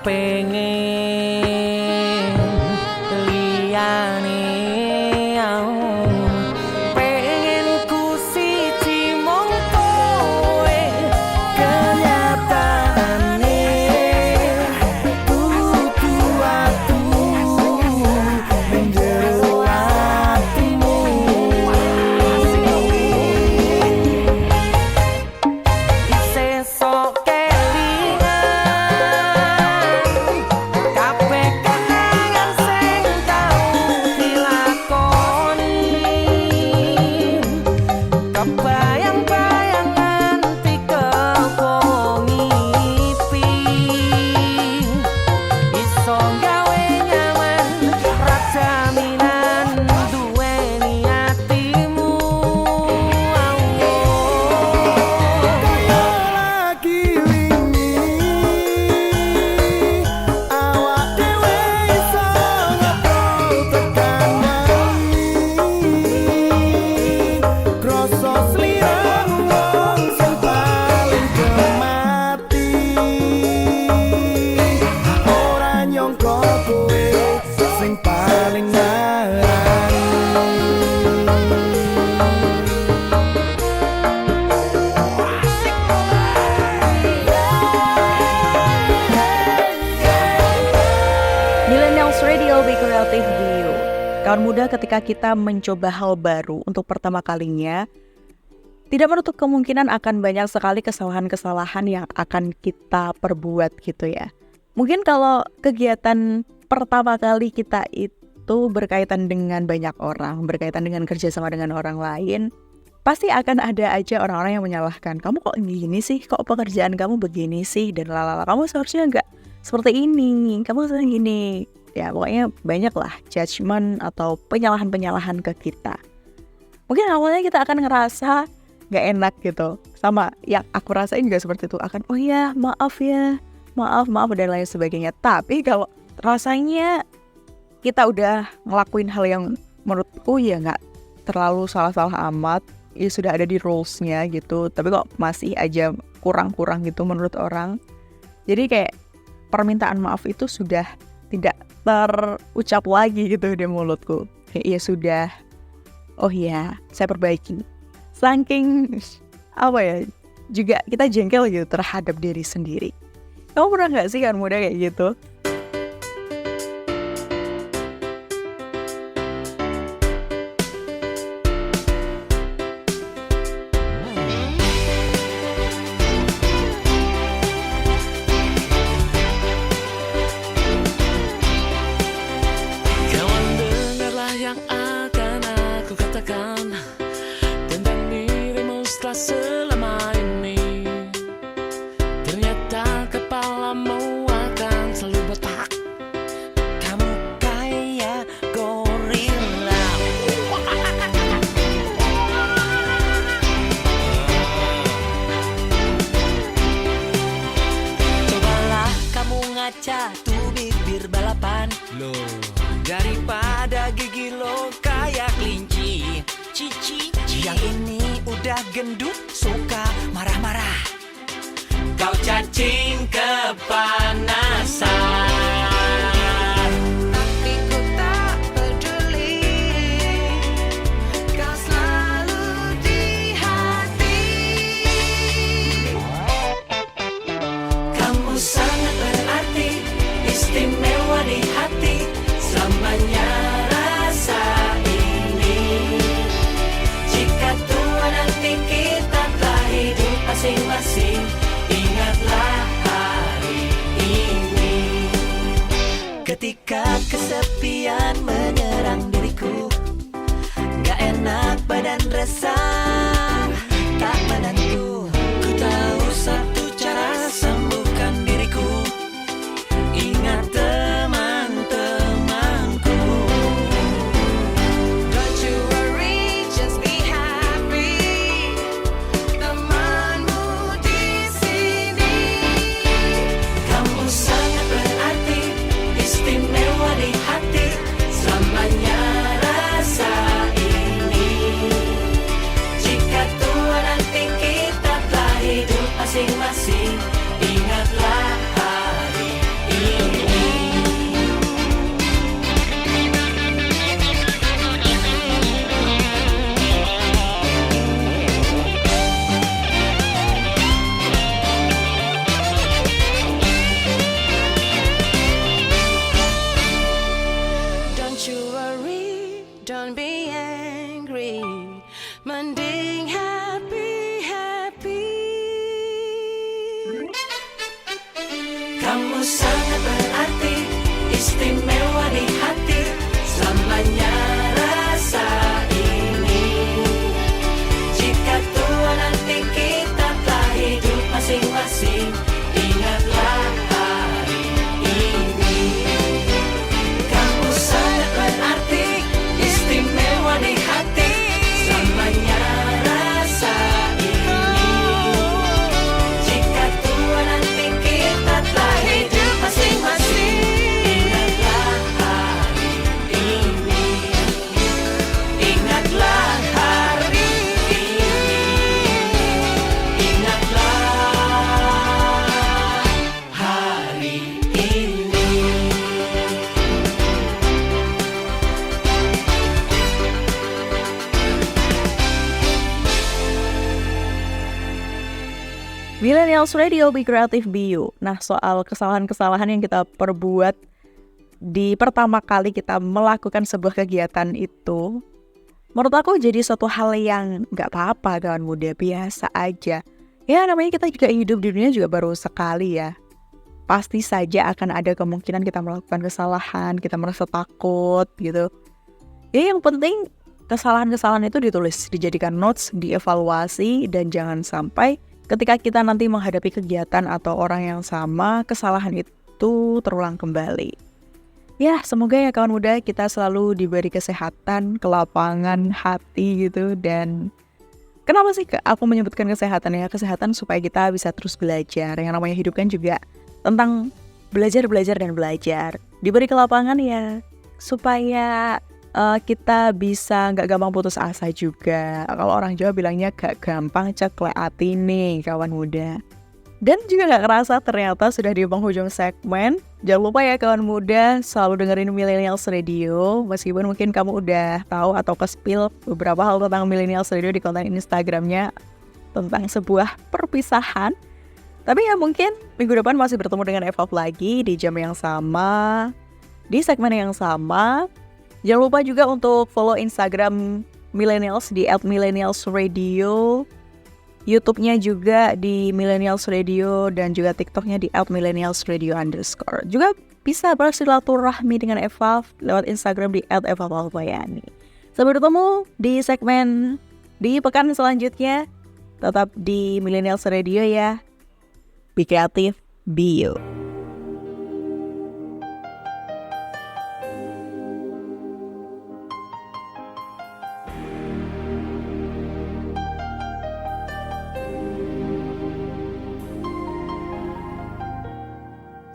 Pengen liyane pengen ku siji mung kowe kenyataane kudu atu ning jero atimu sesok Kawan muda, ketika kita mencoba hal baru untuk pertama kalinya, tidak menutup kemungkinan akan banyak sekali kesalahan-kesalahan yang akan kita perbuat gitu ya. Mungkin kalau kegiatan pertama kali kita itu berkaitan dengan banyak orang, berkaitan dengan kerjasama dengan orang lain, pasti akan ada aja orang-orang yang menyalahkan. Kamu kok gini sih? Kok pekerjaan kamu begini sih? Dan lalala, kamu seharusnya nggak seperti ini. Kamu seharusnya gini. Ya pokoknya banyak lah judgement atau penyalahan-penyalahan ke kita. Mungkin awalnya kita akan ngerasa nggak enak gitu. Sama yang aku rasain juga seperti itu. Akan oh ya maaf dan lain sebagainya. Tapi kalau rasanya kita udah ngelakuin hal yang menurutku ya nggak terlalu salah-salah amat, ya sudah ada di rules-nya gitu, tapi kok masih aja kurang-kurang gitu menurut orang. Jadi kayak permintaan maaf itu sudah tidak terucap lagi gitu di mulutku. Kayak ya sudah, oh ya saya perbaiki. Saking apa ya, juga kita jengkel gitu terhadap diri sendiri. Kamu pernah gak sih kan muda kayak gitu? Kawan, dengarlah yang akan aku katakan tentang dirimu setelah selama ini. Ternyata kepalamu akan selalu botak. Kamu kayak gorila. Cobalah kamu ngaca tuh bibir balapan. Loh, daripada gigi lo kayak kelinci. Cici, yang ini udah gendut, suka marah-marah. Kau cacing kepanasan. Tapi ku tak peduli. Kau selalu di hati. Kamu sangat berarti, istimewa di hati. Selamanya rasa ini. Jika tua nanti kita telah hidup masing-masing, ingatlah hari ini. Ketika kesepian menyerang diriku, gak enak badan resah, tak menentu. Ku tahu satu cara sembuhkan diriku. Ingat teman-temanku. Don't you worry, just be happy. Temanmu di sini. Kamu sangat berarti, istimewa di hati. Selamanya rasa ini. Jika tua nanti kita telah hidup masing-masing, ingatlah hari ini. Don't you worry, don't be angry. Mending happy. Kamu sangat berarti, istimewa di hati. Selamanya rasa ini. Jika tua nanti kita telah hidup masing-masing, ingatlah hari ini. Kamu sangat berarti, istimewa di hati. Selamanya rasa ini. Jika tua nanti kita telah hidup masing-masing, ingatlah hari ini. Ingatlah hari ini. Ingatlah hari ini. Millennials Radio, Be Creative, Be You. Nah, soal kesalahan-kesalahan yang kita perbuat di pertama kali kita melakukan sebuah kegiatan itu, menurut aku jadi suatu hal yang gak apa-apa kawan muda, biasa aja. Ya namanya kita juga hidup di dunia juga baru sekali ya. Pasti saja akan ada kemungkinan kita melakukan kesalahan, kita merasa takut gitu. Ya yang penting kesalahan-kesalahan itu ditulis, dijadikan notes, dievaluasi, dan jangan sampai ketika kita nanti menghadapi kegiatan atau orang yang sama, kesalahan itu terulang kembali. Ya, semoga ya kawan muda kita selalu diberi kesehatan, kelapangan hati gitu. Dan kenapa sih aku menyebutkan kesehatan ya? Kesehatan supaya kita bisa terus belajar. Yang namanya hidup kan juga tentang belajar, dan belajar. Diberi kelapangan ya supaya kita bisa gak gampang putus asa juga. Kalau orang Jawa bilangnya gak gampang ceklek hati nih kawan muda. Dan juga gak kerasa ternyata sudah di penghujung segmen. Jangan lupa ya kawan muda selalu dengerin Millennials Radio. Meskipun mungkin kamu udah tahu atau ke-spill beberapa hal tentang Millennials Radio di konten Instagramnya tentang sebuah perpisahan. Tapi ya mungkin minggu depan masih bertemu dengan Evaf lagi di jam yang sama, di segmen yang sama. Jangan lupa juga untuk follow Instagram Millennials di @millennialsradio, YouTube-nya juga di Millennials Radio, dan juga TikTok-nya di @millennialsradio_. Juga bisa bersilaturahmi dengan Evaf lewat Instagram di @evafalvayani. Sampai bertemu di segmen di pekan selanjutnya. Tetap di Millennials Radio ya. Be creative, be you.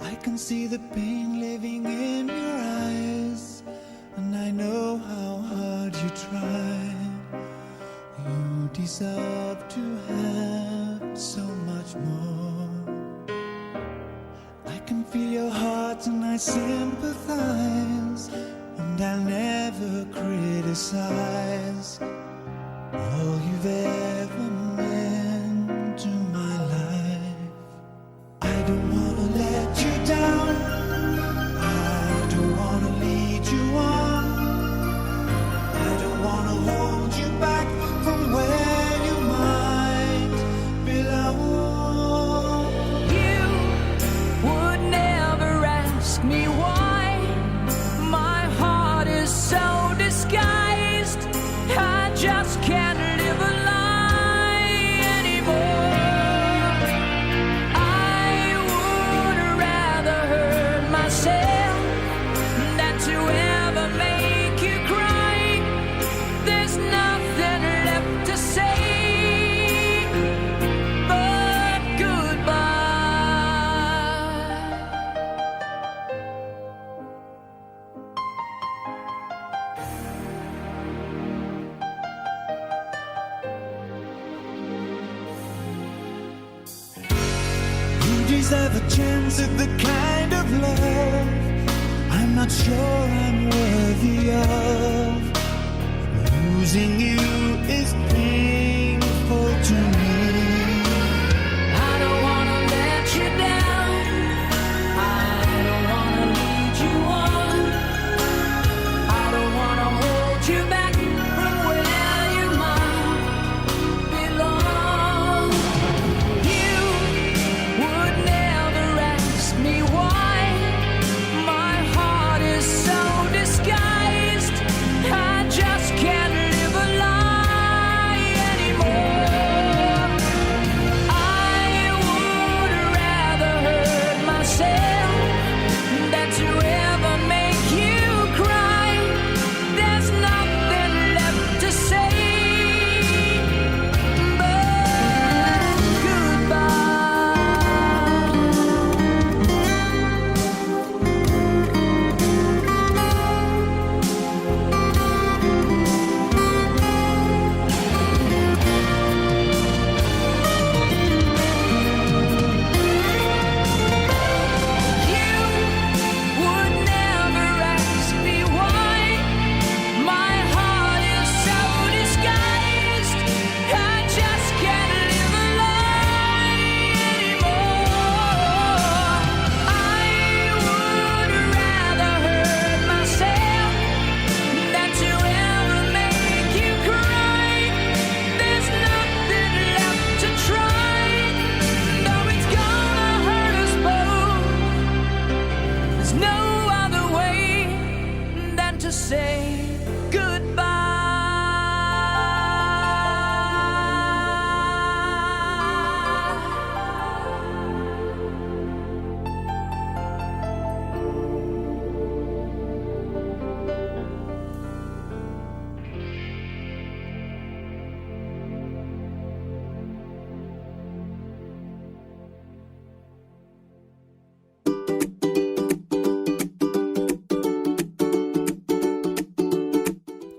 I can see the pain living in your eyes, and I know how hard you try. You deserve to have so much more. I can feel your heart and I sympathize, and I'll never criticize all you've ever meant to my life. I don't wanna let you down, I don't wanna lead you on, I don't wanna hold you back from where you might belong. You would never ask me why. My heart is so disguised. I just can't live a lie anymore. I would rather hurt myself than to ever make you cry. There's nothing left to say but goodbye. You deserve a chance at the kind of love I'm not sure I'm worthy of. Losing you is painful to me. I don't wanna let you down. I don't wanna lead you on. I don't wanna hold you back from where you might belong. You would never ask me why. My heart is so disguised. I just can't live a lie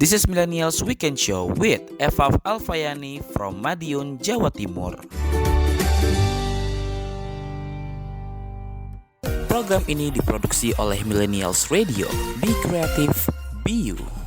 This is Millennials Weekend Show with Eva Alfayani from Madiun, Jawa Timur. Program ini diproduksi oleh Millennials Radio. Be creative, be you.